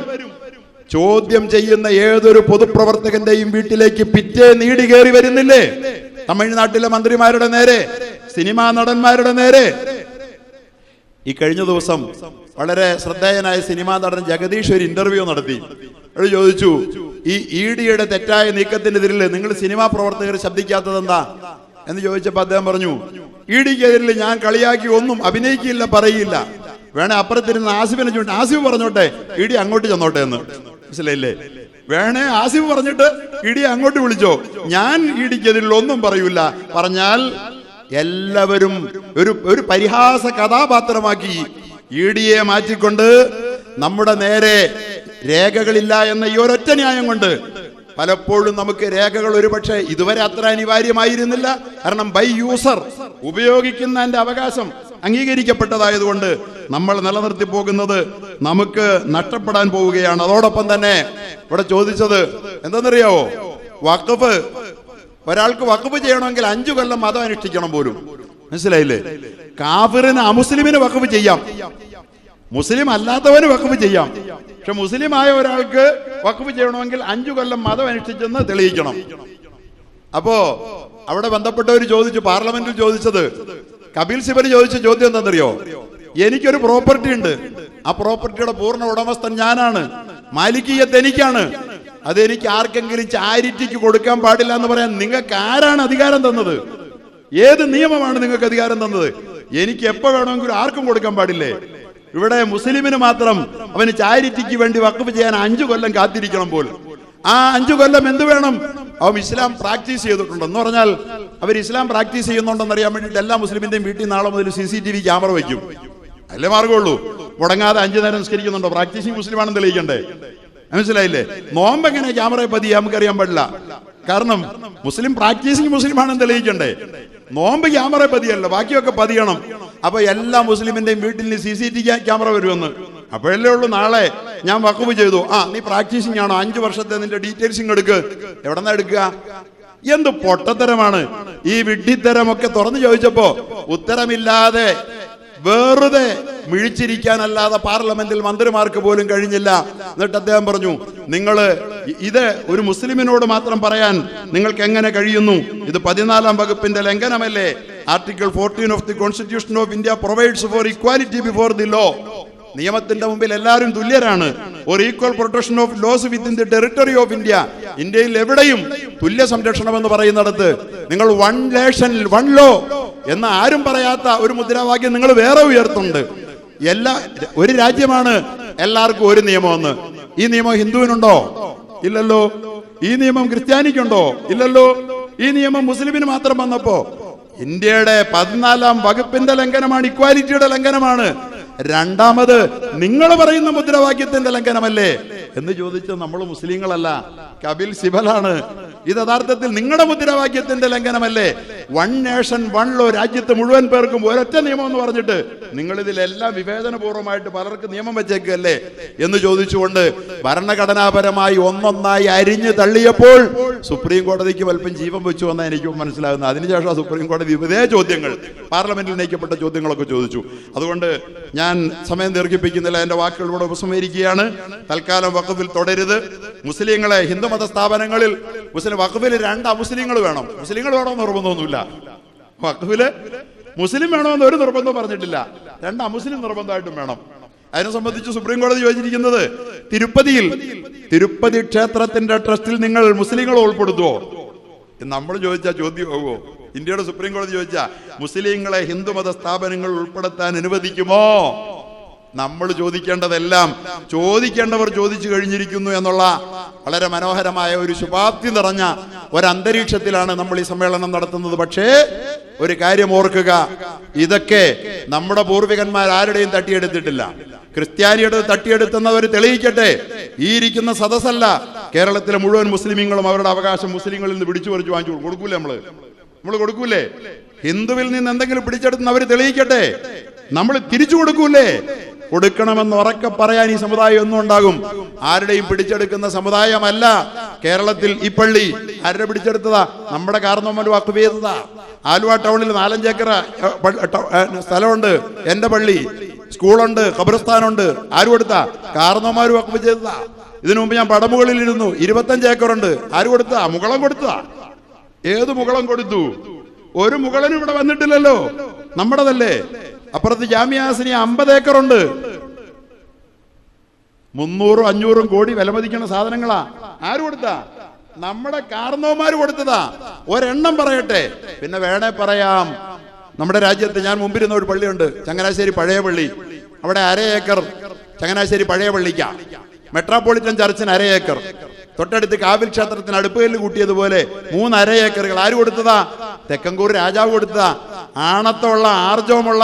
ചോദ്യം ചെയ്യുന്ന ഏതൊരു പൊതുപ്രവർത്തകന്റെയും വീട്ടിലേക്ക് പിറ്റേ നീടി കയറി വരുന്നില്ലേ? തമിഴ്നാട്ടിലെ മന്ത്രിമാരുടെ നേരെ, സിനിമാ നടന്മാരുടെ നേരെ. ഈ കഴിഞ്ഞ ദിവസം വളരെ ശ്രദ്ധേയനായ സിനിമാ നടൻ ജഗദീഷ് ഒരു ഇന്റർവ്യൂ നടത്തി. അവർ ചോദിച്ചു, ഈ EDയുടെ തെറ്റായ നീക്കത്തിനെതിരിൽ നിങ്ങൾ സിനിമാ പ്രവർത്തകർ ശബ്ദിക്കാത്തത് എന്താ എന്ന് ചോദിച്ചപ്പോൾ അദ്ദേഹം പറഞ്ഞു, EDക്കെതിരിൽ ഞാൻ കളിയാക്കി ഒന്നും അഭിനയിക്കില്ല, പറയില്ല. വേണേ അപ്പുറത്തിരുന്ന് ആസിഫിനെ ചൂണ്ടി ആസിഫ് പറഞ്ഞോട്ടെ, ED അങ്ങോട്ട് ചെന്നോട്ടെ എന്ന്. മനസ്സിലായില്ലേ? വേണേ ആസിഫ് പറഞ്ഞിട്ട് ED അങ്ങോട്ട് വിളിച്ചോ, ഞാൻ EDക്കെതിരിൽ ഒന്നും പറയൂല. പറഞ്ഞാൽ എല്ലാവരും ഒരു പരിഹാസ കഥാപാത്രമാക്കി EDയെ മാറ്റിക്കൊണ്ട് നമ്മുടെ നേരെ രേഖകളില്ല എന്ന ഈ ഒരൊറ്റ ന്യായം കൊണ്ട് പലപ്പോഴും നമുക്ക് രേഖകൾ ഒരുപക്ഷെ ഇതുവരെ അത്ര അനിവാര്യമായിരുന്നില്ല. കാരണം ബൈ യൂസർ ഉപയോഗിക്കുന്നതിന്റെ അവകാശം അംഗീകരിക്കപ്പെട്ടതായതുകൊണ്ട് നമ്മൾ നിലനിർത്തി പോകുന്നത് നമുക്ക് നഷ്ടപ്പെടാൻ പോവുകയാണ്. അതോടൊപ്പം തന്നെ ഇവിടെ ചോദിച്ചത് എന്തെന്നറിയാവോ? വഖഫ്, ഒരാൾക്ക് വഖഫ് ചെയ്യണമെങ്കിൽ 5 കൊല്ലം മതം അനുഷ്ഠിക്കണം പോലും. മനസ്സിലായില്ലേ? കാഫിറിന് അമുസ്ലിമിന് വഖഫ് ചെയ്യാം, മുസ്ലിം അല്ലാത്തവന് വഖഫ് ചെയ്യാം. പക്ഷെ മുസ്ലിം ആയ ഒരാൾക്ക് വഖഫ് ചെയ്യണമെങ്കിൽ 5 കൊല്ലം മതം അനുഷ്ഠിച്ചെന്ന് തെളിയിക്കണം. അപ്പോ അവിടെ ബന്ധപ്പെട്ടവർ ചോദിച്ചു, പാർലമെന്റിൽ ചോദിച്ചത്, കപിൽ സിബൽ ചോദിച്ച ചോദ്യം എന്താണെന്നറിയോ? എനിക്കൊരു പ്രോപ്പർട്ടി ഉണ്ട്, ആ പ്രോപ്പർട്ടിയുടെ പൂർണ്ണ ഉടമസ്ഥൻ ഞാനാണ്, മാലിക്കിയത്ത് എനിക്കാണ്, അതെനിക്ക് ആർക്കെങ്കിലും ചാരിറ്റിക്ക് കൊടുക്കാൻ പാടില്ല എന്ന് പറയാൻ നിങ്ങൾക്ക് ആരാണ് അധികാരം തന്നത്? ഏത് നിയമമാണ് നിങ്ങൾക്ക് അധികാരം തന്നത്? എനിക്ക് എപ്പോ വേണമെങ്കിലും ആർക്കും കൊടുക്കാൻ പാടില്ലേ? ഇവിടെ മുസ്ലിമിന് മാത്രം അവന് ചാരിറ്റിക്ക് വേണ്ടി വഖഫ് ചെയ്യാൻ 5 കൊല്ലം കാത്തിരിക്കണം പോലും. ആ 5 കൊല്ലം എന്ത് വേണം? അവൻ ഇസ്ലാം പ്രാക്ടീസ് ചെയ്തിട്ടുണ്ടെന്ന് പറഞ്ഞാൽ അവർ ഇസ്ലാം പ്രാക്ടീസ് ചെയ്യുന്നുണ്ടെന്ന് അറിയാൻ വേണ്ടിയിട്ട് എല്ലാ മുസ്ലിമിന്റെയും വീട്ടിൽ നാളെ മുതൽ CCTV ക്യാമറ വയ്ക്കും. അല്ലേ മാർഗമുള്ളൂ. മുടങ്ങാതെ 5 നേരം നിസ്കരിക്കുന്നുണ്ടോ? പ്രാക്ടീസിങ് മുസ്ലിമാണെന്ന് തെളിയിക്കണ്ടേ? മനസ്സിലായില്ലേ? നോമ്പ് എങ്ങനെ ക്യാമറയെ പതിയെ നമുക്കറിയാൻ പാടില്ല. കാരണം മുസ്ലിം പ്രാക്ടീസിങ് മുസ്ലിമാണെന്ന് തെളിയിക്കണ്ടേ? നോമ്പ് ക്യാമറ പതിയല്ല, ബാക്കിയൊക്കെ പതിയണം. അപ്പൊ എല്ലാ മുസ്ലിമിന്റെയും വീട്ടിൽ നിന്ന് CCTV ക്യാമറ വരുമെന്ന്. അപ്പോഴല്ലേ ഉള്ളൂ നാളെ ഞാൻ വഖഫ് ചെയ്തു, നീ പ്രാക്ടീസിങ് ആണോ, 5 വർഷത്തെ നിന്റെ ഡീറ്റെയിൽസിങ് എടുക്ക്. എവിടെന്നാ എടുക്കുക? എന്ത് പൊട്ടത്തരമാണ് ഈ വിഡ്ഢിത്തരമൊക്കെ തുറന്നു ചോദിച്ചപ്പോ ഉത്തരമില്ലാതെ വെറുതെ മിഴിച്ചിരിക്കാനല്ലാതെ പാർലമെന്റിൽ മന്ത്രിമാർക്ക് പോലും കഴിഞ്ഞില്ല. എന്നിട്ട് അദ്ദേഹം പറഞ്ഞു, ഇത് ഒരു മുസ്ലിമിനോട് മാത്രം പറയാൻ നിങ്ങൾക്ക് എങ്ങനെ കഴിയുന്നു? ഇത് 14ാം വകുപ്പിന്റെ ലംഘനമല്ലേ? Article 14 of the constitution of India provides for equality before the law. നിയമത്തിന്റെ മുമ്പിൽ എല്ലാവരും തുല്യരാണ്. ഒരു equal protection of laws within the territory of India. ഇന്ത്യയിൽ എവിടെയും തുല്യ സംരക്ഷണം എന്ന് പറയുന്നിടത്ത് നിങ്ങൾ വൺ നേഷൻ വൺ ലോ എന്ന് ആരും പറയാത്ത ഒരു മുദ്രാവാക്യം നിങ്ങൾ വേറെ ഉയർത്തുന്നുണ്ട്. ഒരു രാജ്യമാണ് എല്ലാവർക്കും ഒരു നിയമമെന്ന്. ഈ നിയമം ഹിന്ദുവിനുണ്ടോ? ഇല്ലല്ലോ. ഈ നിയമം ക്രിസ്ത്യാനിക്കുണ്ടോ? ഇല്ലല്ലോ. ഈ നിയമം മുസ്ലിമിന് മാത്രം വന്നപ്പോ ഇന്ത്യയുടെ 14-ാം വകുപ്പിന്റെ ലംഘനമാണ്, ഇക്വാലിറ്റിയുടെ ലംഘനമാണ്. രണ്ടാമത് നിങ്ങൾ പറയുന്ന മുദ്രാവാക്യത്തിന്റെ ലംഘനമല്ലേ എന്ന് ചോദിച്ച നമ്മൾ മുസ്ലിങ്ങളല്ല, കപിൽ സിബലാണ്. ഇത് യഥാർത്ഥത്തിൽ നിങ്ങളുടെ മുദ്രാവാക്യത്തിന്റെ ലംഘനമല്ലേ? വൺ നേഷൻ വൺ ലോ, രാജ്യത്ത് മുഴുവൻ പേർക്കും ഒരൊറ്റ നിയമം എന്ന് പറഞ്ഞിട്ട് നിങ്ങൾ ഇതിലെല്ലാം വിവേചനപൂർവ്വമായിട്ട് പലർക്കും നിയമം വെച്ചേക്കല്ലേ എന്ന് ചോദിച്ചുകൊണ്ട് ഭരണഘടനാപരമായി ഒന്നൊന്നായി അരിഞ്ഞു തള്ളിയപ്പോൾ സുപ്രീം കോടതിക്ക് വൽപ്പം ജീവൻ വെച്ചു എന്നാണ് എനിക്ക് മനസ്സിലാകുന്നത്. അതിനുശേഷം സുപ്രീം കോടതി ഇതേ ചോദ്യങ്ങൾ, പാർലമെന്റിൽ ഉന്നയിക്കപ്പെട്ട ചോദ്യങ്ങളൊക്കെ ചോദിച്ചു. അതുകൊണ്ട് ഞാൻ സമയം ദീർഘിപ്പിക്കുന്നില്ല, എന്റെ വാക്കുകളിലൂടെ ഉപസംഹരിക്കുകയാണ്. തൽക്കാലം വഖഫിൽ തുടരുത്. മുസ്ലിങ്ങളെ ഹിന്ദുമത സ്ഥാപനങ്ങളിൽ വഖഫിൽ 2 അമുസ്ലിങ്ങൾ വേണം. മുസ്ലിങ്ങൾ വേണമെന്ന് നിർബന്ധമൊന്നുമില്ല. വഖഫില് മുസ്ലിം വേണമെന്ന് ഒരു നിർബന്ധം പറഞ്ഞിട്ടില്ല. 2 അമുസ്ലിം നിർബന്ധമായിട്ടും വേണം. അതിനെ സംബന്ധിച്ച് സുപ്രീം കോടതി ചോദിച്ചിരിക്കുന്നത് തിരുപ്പതി ക്ഷേത്രത്തിന്റെ ട്രസ്റ്റിൽ നിങ്ങൾ മുസ്ലിങ്ങളെ ഉൾപ്പെടുത്തുവോ? നമ്മൾ ചോദിച്ചാൽ ചോദ്യമാകുമോ? ഇന്ത്യയുടെ സുപ്രീം കോടതി ചോദിച്ചാ മുസ്ലിങ്ങളെ ഹിന്ദുമത സ്ഥാപനങ്ങൾ ഉൾപ്പെടുത്താൻ അനുവദിക്കുമോ? നമ്മൾ ചോദിക്കേണ്ടതെല്ലാം ചോദിക്കേണ്ടവർ ചോദിച്ചു കഴിഞ്ഞിരിക്കുന്നു എന്നുള്ള വളരെ മനോഹരമായ ഒരു ശുഭാപ്തി നിറഞ്ഞ ഒരന്തരീക്ഷത്തിലാണ് നമ്മൾ ഈ സമ്മേളനം നടത്തുന്നത്. പക്ഷേ ഒരു കാര്യം ഓർക്കുക, ഇതൊക്കെ നമ്മുടെ പൂർവികന്മാർ ആരുടെയും തട്ടിയെടുത്തിട്ടില്ല. ക്രിസ്ത്യാനിയുടെ തട്ടിയെടുത്തെന്നവർ തെളിയിക്കട്ടെ. ഈ ഇരിക്കുന്ന സദസ്സല്ല, കേരളത്തിലെ മുഴുവൻ മുസ്ലിമീങ്ങളും അവരുടെ അവകാശം മുസ്ലിങ്ങളിൽ നിന്ന് പിടിച്ചു പറിച്ചു വാങ്ങിച്ചു കൊടുക്കൂലേ? നമ്മൾ കൊടുക്കൂലേ? ഹിന്ദുവിൽ നിന്ന് എന്തെങ്കിലും പിടിച്ചെടുത്തെന്ന് അവർ തെളിയിക്കട്ടെ. നമ്മൾ തിരിച്ചു കൊടുക്കൂലേ? കൊടുക്കണമെന്ന് ഉറക്കെ പറയാൻ ഈ സമുദായം ഒന്നും ഉണ്ടാകും. ആരുടെയും പിടിച്ചെടുക്കുന്ന സമുദായമല്ല കേരളത്തിൽ ഈ പള്ളി. ആരുടെ പിടിച്ചെടുത്തതാ? നമ്മുടെ കാരണവന്മാർ വഖഫ് ചെയ്തതാ. ആലുവ ടൗണിൽ 4-5 ഏക്കർ സ്ഥലമുണ്ട്. എന്റെ പള്ളി, സ്കൂളുണ്ട്, ഖബർസ്ഥാനുണ്ട്. ആര് കൊടുത്താ? കാരണവന്മാർ വഖഫ് ചെയ്തതാ. ഇതിനു മുമ്പ് ഞാൻ പടമുകളിൽ ഇരുന്നു. 25 ഏക്കറുണ്ട്. ആര് കൊടുത്താ? മുകളം കൊടുത്താ. ഏത് മുകളം കൊടുത്തു? ഒരു മുകളനും ഇവിടെ വന്നിട്ടില്ലല്ലോ, നമ്മുടേതല്ലേ. അപ്പുറത്ത് ജാമിയാസിനി 50 ഏക്കറുണ്ട്. 300-500 കോടി വിലമതിക്കുന്ന സാധനങ്ങളാ. ആര് കൊടുത്താ? നമ്മുടെ കാർന്നോമാര് കൊടുത്തതാ. ഒരെണ്ണം പറയട്ടെ, പിന്നെ വേണേ പറയാം. നമ്മുടെ രാജ്യത്ത് ഞാൻ മുമ്പിരുന്ന ഒരു പള്ളിയുണ്ട്, ചങ്ങനാശ്ശേരി പഴയ പള്ളി. അവിടെ 1/2 ഏക്കർ ചങ്ങനാശ്ശേരി പഴയ പള്ളിക്കാ. Metropolitan ചർച്ചിന് 1/2 acre. തൊട്ടടുത്ത് കാവിൽ ക്ഷേത്രത്തിന് അടുപ്പകല്ല് കൂട്ടിയതുപോലെ 3 ഏക്കറുകൾ ആര് കൊടുത്തതാ? തെക്കൻകൂർ രാജാവ് കൊടുത്തതാ. ആണത്തമുള്ള, ആർജവമുള്ള,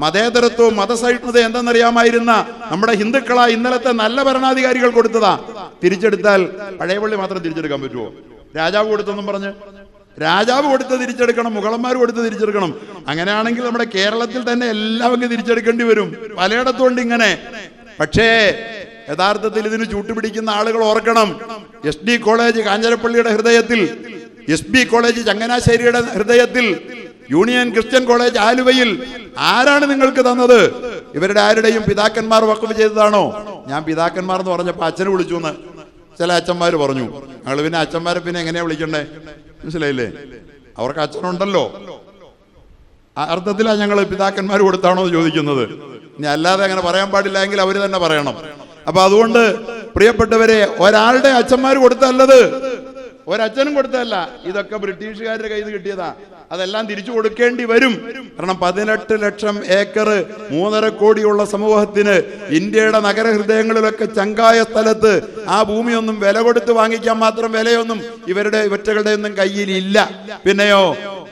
മതേതരത്വവും മതസഹിഷ്ണുത എന്തെന്നറിയാമായിരുന്ന നമ്മുടെ ഹിന്ദുക്കളാ ഇന്നലത്തെ നല്ല ഭരണാധികാരികൾ കൊടുത്തതാ. തിരിച്ചെടുത്താൽ പഴയ പള്ളി മാത്രം തിരിച്ചെടുക്കാൻ പറ്റുമോ? രാജാവ് കൊടുത്തെന്നും പറഞ്ഞ് രാജാവ് കൊടുത്ത് തിരിച്ചെടുക്കണം, മുഗളന്മാർ കൊടുത്ത് തിരിച്ചെടുക്കണം. അങ്ങനെയാണെങ്കിൽ നമ്മുടെ കേരളത്തിൽ തന്നെ എല്ലാവരും തിരിച്ചെടുക്കേണ്ടി വരും. പലയിടത്തുകൊണ്ട് ഇങ്ങനെ. പക്ഷേ യഥാർത്ഥത്തിൽ ഇതിന് ചൂട്ടുപിടിക്കുന്ന ആളുകൾ ഓർക്കണം, SD കോളേജ് കാഞ്ഞിരപ്പള്ളിയുടെ ഹൃദയത്തിൽ, SB കോളേജ് ചങ്ങനാശ്ശേരിയുടെ ഹൃദയത്തിൽ, യൂണിയൻ ക്രിസ്ത്യൻ കോളേജ് ആലുവയിൽ ആരാണ് നിങ്ങൾക്ക് തന്നത്? ഇവരുടെ ആരുടെയും പിതാക്കന്മാർ വഖഫ് ചെയ്തതാണോ? ഞാൻ പിതാക്കന്മാർ എന്ന് പറഞ്ഞപ്പോൾ അച്ഛനെ വിളിച്ചു എന്ന് ചില അച്ഛന്മാർ പറഞ്ഞു. ഞങ്ങൾ പിന്നെ അച്ഛന്മാരെ പിന്നെ എങ്ങനെയാ വിളിക്കണ്ടേ? മനസ്സിലായില്ലേ? അവർക്ക് അച്ഛനുണ്ടല്ലോ. അർത്ഥത്തിലാണ് ഞങ്ങൾ പിതാക്കന്മാർ കൊടുത്താണോ എന്ന് ചോദിക്കുന്നത്. ഇനി അല്ലാതെ അങ്ങനെ പറയാൻ പാടില്ല എങ്കിൽ അവർ തന്നെ പറയണം. അപ്പൊ അതുകൊണ്ട് പ്രിയപ്പെട്ടവരെ, ഒരാളുടെ അച്ഛന്മാർ കൊടുത്തല്ലത്, ഒരച്ഛനും കൊടുത്തല്ല. ഇതൊക്കെ ബ്രിട്ടീഷുകാരുടെ കയ്യിൽ നിന്ന് കിട്ടിയതാ. അതെല്ലാം തിരിച്ചു കൊടുക്കേണ്ടി വരും. കാരണം 18 ലക്ഷം ഏക്കർ 3.5 കോടിയുള്ള സമൂഹത്തിന് ഇന്ത്യയുടെ നഗരഹൃദയങ്ങളിലൊക്കെ ചങ്കായ സ്ഥലത്ത് ആ ഭൂമിയൊന്നും വില കൊടുത്ത് വാങ്ങിക്കാൻ മാത്രം വിലയൊന്നും ഇവറ്റകളുടെ ഒന്നും കയ്യിലില്ല. പിന്നെയോ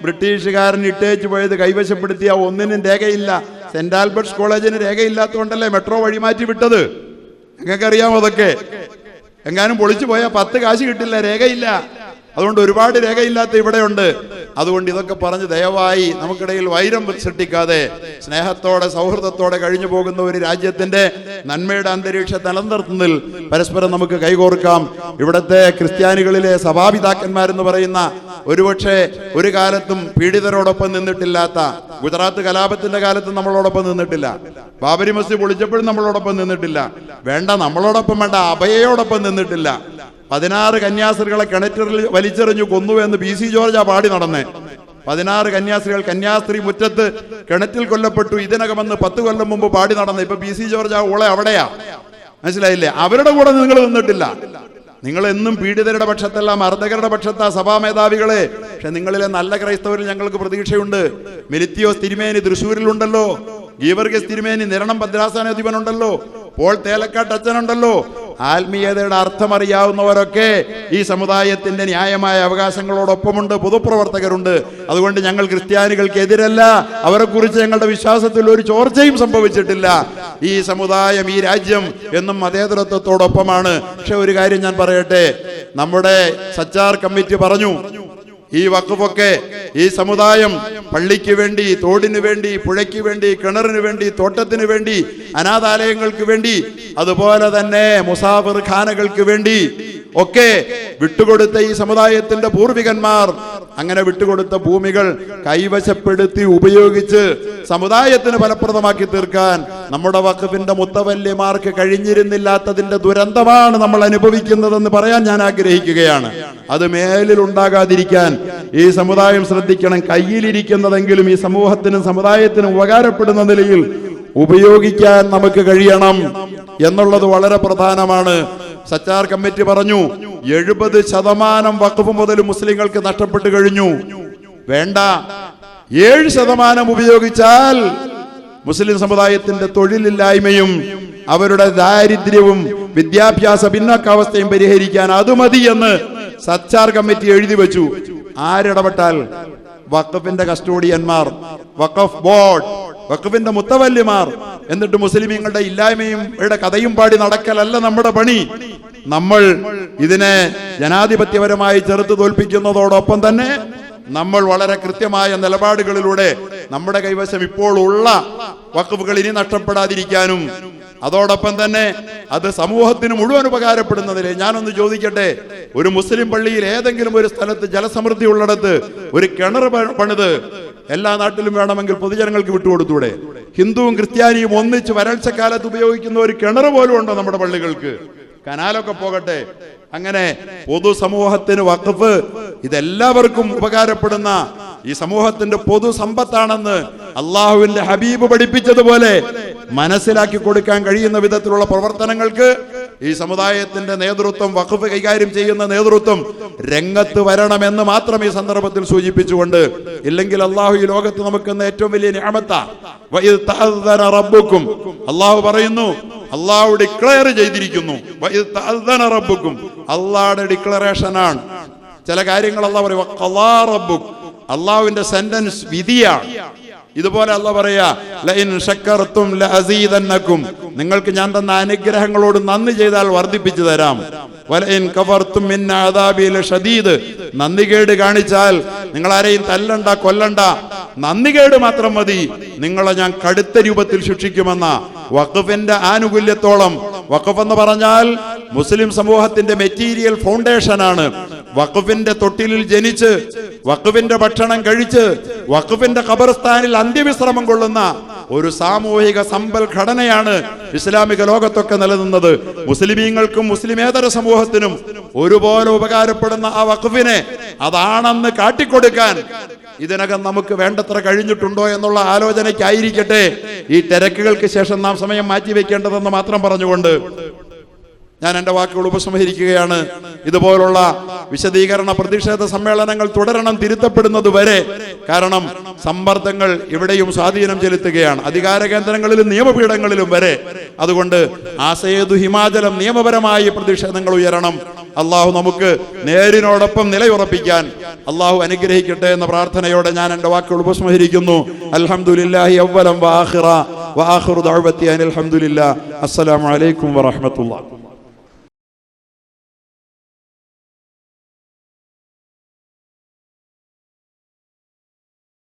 ബ്രിട്ടീഷുകാരൻ ഇട്ടേച്ചു പോയത് കൈവശപ്പെടുത്തിയ ഒന്നിനും രേഖയില്ല. സെന്റ് ആൽബർട്ട്സ് കോളേജിന് രേഖയില്ലാത്തതുകൊണ്ടല്ലേ മെട്രോ വഴിമാറ്റി വിട്ടത്. നിങ്ങൾക്കറിയാമോ അതൊക്കെ? എങ്ങാനും പൊളിച്ചു പോയാൽ 10 കാശ് കിട്ടില്ല, രേഖയില്ല. അതുകൊണ്ട് ഒരുപാട് രേഖയില്ലാത്ത ഇവിടെയുണ്ട്. അതുകൊണ്ട് ഇതൊക്കെ പറഞ്ഞ് ദയവായി നമുക്കിടയിൽ വൈരം സൃഷ്ടിക്കാതെ സ്നേഹത്തോടെ സൗഹൃദത്തോടെ കഴിഞ്ഞു പോകുന്ന ഒരു രാജ്യത്തിന്റെ നന്മയുടെ അന്തരീക്ഷം നിലനിർത്തുന്നതിൽ പരസ്പരം നമുക്ക് കൈകോർക്കാം. ഇവിടുത്തെ ക്രിസ്ത്യാനികളിലെ സഭാപിതാക്കന്മാരെന്ന് പറയുന്ന ഒരുപക്ഷെ ഒരു കാലത്തും പീഡിതരോടൊപ്പം നിന്നിട്ടില്ലാത്ത, ഗുജറാത്ത് കലാപത്തിന്റെ കാലത്ത് നമ്മളോടൊപ്പം നിന്നിട്ടില്ല, ബാബരി മസ്ജിദ് പൊളിച്ചപ്പോഴും നമ്മളോടൊപ്പം നിന്നിട്ടില്ല, നമ്മളോടൊപ്പം വേണ്ട അഭയയോടൊപ്പം നിന്നിട്ടില്ല, 16 കന്യാസ്ത്രീകളെ കിണറ്റിൽ വലിച്ചെറിഞ്ഞു കൊന്നു എന്ന് PC ജോർജ് പാടി നടന്നേ. 16 കന്യാസ്ത്രീകൾ കന്യാസ്ത്രീ മുറ്റത്ത് കിണറ്റിൽ കൊല്ലപ്പെട്ടു. ഇതിനകമെന്ന് 10 കൊല്ലം മുമ്പ് പാടി നടന്ന ഇപ്പൊ PC ജോർജ് ആ ഓളെ അവിടെയാ. മനസ്സിലായില്ലേ? അവരുടെ കൂടെ നിങ്ങൾ നിന്നിട്ടില്ല. നിങ്ങൾ എന്നും പീഡിതരുടെ പക്ഷത്തല്ല, മർദ്ദകരുടെ പക്ഷത്താ സഭാ മേധാവികളെ. പക്ഷെ നിങ്ങളിലെ നല്ല ക്രൈസ്തവരിൽ ഞങ്ങൾക്ക് പ്രതീക്ഷയുണ്ട്. മെലിത്തിയോസ് തിരുമേനി തൃശ്ശൂരിലുണ്ടല്ലോ, ഗീവർഗീസ് തിരുമേനി നിരണം ഭദ്രാസനാധിപനുണ്ടല്ലോ, പോൾ തേലക്കാട്ട് അച്ഛനുണ്ടല്ലോ. ആത്മീയതയുടെ അർത്ഥമറിയാവുന്നവരൊക്കെ ഈ സമുദായത്തിന്റെ ന്യായമായ അവകാശങ്ങളോടൊപ്പമുണ്ട്, പൊതുപ്രവർത്തകരുണ്ട്. അതുകൊണ്ട് ഞങ്ങൾ ക്രിസ്ത്യാനികൾക്ക് എതിരല്ല. അവരെ കുറിച്ച് ഞങ്ങളുടെ വിശ്വാസത്തിൽ ഒരു ചോർച്ചയും സംഭവിച്ചിട്ടില്ല. ഈ സമുദായം, ഈ രാജ്യം എന്നും മതേതരത്വത്തോടൊപ്പമാണ്. പക്ഷെ ഒരു കാര്യം ഞാൻ പറയട്ടെ, നമ്മുടെ സച്ചാർ കമ്മിറ്റി പറഞ്ഞു, ഈ വഖഫൊക്കെ ഈ സമുദായം പള്ളിക്ക് വേണ്ടി, തോടിന് വേണ്ടി, പുഴയ്ക്ക് വേണ്ടി, കിണറിന് വേണ്ടി, തോട്ടത്തിന് വേണ്ടി, അനാഥാലയങ്ങൾക്ക് വേണ്ടി, അതുപോലെ തന്നെ മുസാഫിർ ഖാനകൾക്ക് വേണ്ടി ഒക്കെ വിട്ടുകൊടുത്ത ഈ സമുദായത്തിന്റെ പൂർവികന്മാർ അങ്ങനെ വിട്ടുകൊടുത്ത ഭൂമികൾ കൈവശപ്പെടുത്തി ഉപയോഗിച്ച് സമുദായത്തിന് ഫലപ്രദമാക്കി തീർക്കാൻ നമ്മുടെ വഖഫിന്റെ മുത്തവല്യമാർക്ക് കഴിഞ്ഞിരുന്നില്ലാത്തതിന്റെ ദുരന്തമാണ് നമ്മൾ അനുഭവിക്കുന്നതെന്ന് പറയാൻ ഞാൻ ആഗ്രഹിക്കുകയാണ്. അത് മേലിൽ ഉണ്ടാകാതിരിക്കാൻ ഈ സമുദായം ശ്രദ്ധിക്കണം. കയ്യിലിരിക്കുന്നതെങ്കിലും ഈ സമൂഹത്തിനും സമുദായത്തിനും ഉപകാരപ്പെടുന്ന നിലയിൽ ഉപയോഗിക്കാൻ നമുക്ക് കഴിയണം എന്നുള്ളത് വളരെ പ്രധാനമാണ്. സച്ചാർ കമ്മിറ്റി പറഞ്ഞു 70% വഖഫ് മുതൽ മുസ്ലിങ്ങൾക്ക് നഷ്ടപ്പെട്ടു കഴിഞ്ഞു. വേണ്ട, 7% ഉപയോഗിച്ചാൽ മുസ്ലിം സമുദായത്തിന്റെ തൊഴിലില്ലായ്മയും അവരുടെ ദാരിദ്ര്യവും വിദ്യാഭ്യാസ ഭിന്നാക്കാവസ്ഥയും പരിഹരിക്കാൻ അത് മതി എന്ന് സച്ചാർ കമ്മിറ്റി എഴുതി വെച്ചു. ആരിടപെട്ടാൽ? വഖഫിന്റെ കസ്റ്റോഡിയന്മാർ, വഖഫ് ബോർഡ്, വഖഫിന്റെ മുത്തവല്ലിമാർ. എന്നിട്ട് മുസ്ലിമീങ്ങളുടെ ഇല്ലായ്മയും കഥയും പാടി നടക്കലല്ല നമ്മുടെ പണി. നമ്മൾ ഇതിനെ ജനാധിപത്യപരമായി ചെറുത്തു തോൽപ്പിക്കുന്നതോടൊപ്പം തന്നെ നമ്മൾ വളരെ കൃത്യമായ നിലപാടുകളിലൂടെ നമ്മുടെ കൈവശം ഇപ്പോൾ ഉള്ള വഖഫുകൾ ഇനി നഷ്ടപ്പെടാതിരിക്കാനും അതോടൊപ്പം തന്നെ അത് സമൂഹത്തിന് മുഴുവൻ ഉപകാരപ്പെടുന്നതിലെ. ഞാനൊന്ന് ചോദിക്കട്ടെ, ഒരു മുസ്ലിം പള്ളിയിൽ ഏതെങ്കിലും ഒരു സ്ഥലത്ത് ജലസമൃദ്ധി ഉള്ളിടത്ത് ഒരു കിണർ പണിത് എല്ലാ നാട്ടിലും വേണമെങ്കിൽ പൊതുജനങ്ങൾക്ക് വിട്ടുകൊടുത്തൂടെ? ഹിന്ദുവും ക്രിസ്ത്യാനിയും ഒന്നിച്ച് വരൾച്ചക്കാലത്ത് ഉപയോഗിക്കുന്ന ഒരു കിണർ പോലും ഉണ്ടോ നമ്മുടെ പള്ളികൾക്ക്? കനാലൊക്കെ പോകട്ടെ. അങ്ങനെ പൊതുസമൂഹത്തിന് വഖഫ് ഇതെല്ലാവർക്കും ഉപകാരപ്പെടുന്ന ഈ സമൂഹത്തിന്റെ പൊതു സമ്പത്താണെന്ന് അള്ളാഹുവിന്റെ ഹബീബ് പഠിപ്പിച്ചതുപോലെ മനസ്സിലാക്കി കൊടുക്കാൻ കഴിയുന്ന വിധത്തിലുള്ള പ്രവർത്തനങ്ങൾക്ക് ഈ സമുദായത്തിന്റെ നേതൃത്വം, വഖഫ് കൈകാര്യം ചെയ്യുന്ന നേതൃത്വം രംഗത്ത് വരണമെന്ന് മാത്രം ഈ സന്ദർഭത്തിൽ സൂചിപ്പിച്ചുകൊണ്ട്, ഇല്ലെങ്കിൽ അള്ളാഹു ഈ ലോകത്ത് നമുക്ക് ഏറ്റവും വലിയ നിഅമത്താ. അള്ളാഹു പറയുന്നു, അള്ളാഹു ഡിക്ലെയർ ചെയ്തിരിക്കുന്നു. അള്ളാഹുടെ ഡിക്ലറേഷനാണ്. ചില കാര്യങ്ങൾ അള്ളാഹു പറയും, അള്ളാഹുവിന്റെ സെന്റൻസ് വിധിയാണ്. ഇതുപോലെ അള്ളാഹു പറയാ, ലഇൻ ശക്കർതും ലഅസീദന്നകും, നിങ്ങൾക്ക് ഞാൻ തന്ന അനുഗ്രഹങ്ങളോട് നന്ദി ചെയ്താൽ വർദ്ധിപ്പിച്ചു തരാം. വലഇൻ കഫർതും മിൻ അദാബി ലശദീദ്, നന്ദികേട് കാണിച്ചാൽ നിങ്ങൾ ആരെയും തല്ലണ്ട, കൊല്ലണ്ട, നന്ദികേട് മാത്രം മതി, നിങ്ങളെ ഞാൻ കടുത്ത രൂപത്തിൽ ശിക്ഷിക്കുമെന്ന വഖഫിന്റെ ആനുകൂല്യത്തോളം. വഖഫ് എന്ന് പറഞ്ഞാൽ മുസ്ലിം സമൂഹത്തിന്റെ മെറ്റീരിയൽ ഫൗണ്ടേഷൻ ആണ്. വഖഫിന്റെ തൊട്ടിലിൽ ജനിച്ച്, വഖഫിന്റെ ഭക്ഷണം കഴിച്ച്, വഖഫിന്റെ ഖബർസ്ഥാനിൽ അന്ത്യവിശ്രമം കൊള്ളുന്ന ഒരു സാമൂഹിക സമ്പൽ ഘടനയാണ് ഇസ്ലാമിക ലോകത്തൊക്കെ നിലനിന്നത്. മുസ്ലിമീങ്ങൾക്കും മുസ്ലിമേതര സമൂഹത്തിനും ഒരുപോലെ ഉപകാരപ്പെടുന്ന ആ വഖഫിനെ അതാണെന്ന് കാട്ടിക്കൊടുക്കാൻ ഇതിനകം നമുക്ക് വേണ്ടത്ര കഴിഞ്ഞിട്ടുണ്ടോ എന്നുള്ള ആലോചനയ്ക്കായിരിക്കട്ടെ ഈ തിരക്കുകൾക്ക് ശേഷം നാം സമയം മാറ്റിവെക്കേണ്ടതെന്ന് മാത്രം പറഞ്ഞുകൊണ്ട് ഞാൻ എൻ്റെ വാക്കുകൾ ഉപസംഹരിക്കുകയാണ്. ഇതുപോലുള്ള വിശദീകരണ പ്രതിഷേധ സമ്മേളനങ്ങൾ തുടരണം, തിരുത്തപ്പെടുന്നത് വരെ. കാരണം സമ്മർദ്ദങ്ങൾ ഇവിടെയും സ്വാധീനം ചെലുത്തുകയാണ്, അധികാര കേന്ദ്രങ്ങളിലും നിയമപീഠങ്ങളിലും വരെ. അതുകൊണ്ട് ആസേതു ഹിമാചലം നിയമപരമായി പ്രതിഷേധങ്ങൾ ഉയരണം. അള്ളാഹു നമുക്ക് നേരിനോടൊപ്പം നിലയുറപ്പിക്കാൻ അള്ളാഹു അനുഗ്രഹിക്കട്ടെ എന്ന പ്രാർത്ഥനയോടെ ഞാൻ എൻ്റെ വാക്കുകൾ ഉപസംഹരിക്കുന്നു. അൽഹംദുലില്ലാഹി അവ്വലം വആഖിറ വആഖിറു ദഅവതി അനിൽ ഹംദുലില്ലാഹ്. അസ്സലാമു അലൈക്കും വറഹ്മത്തുള്ളാഹി.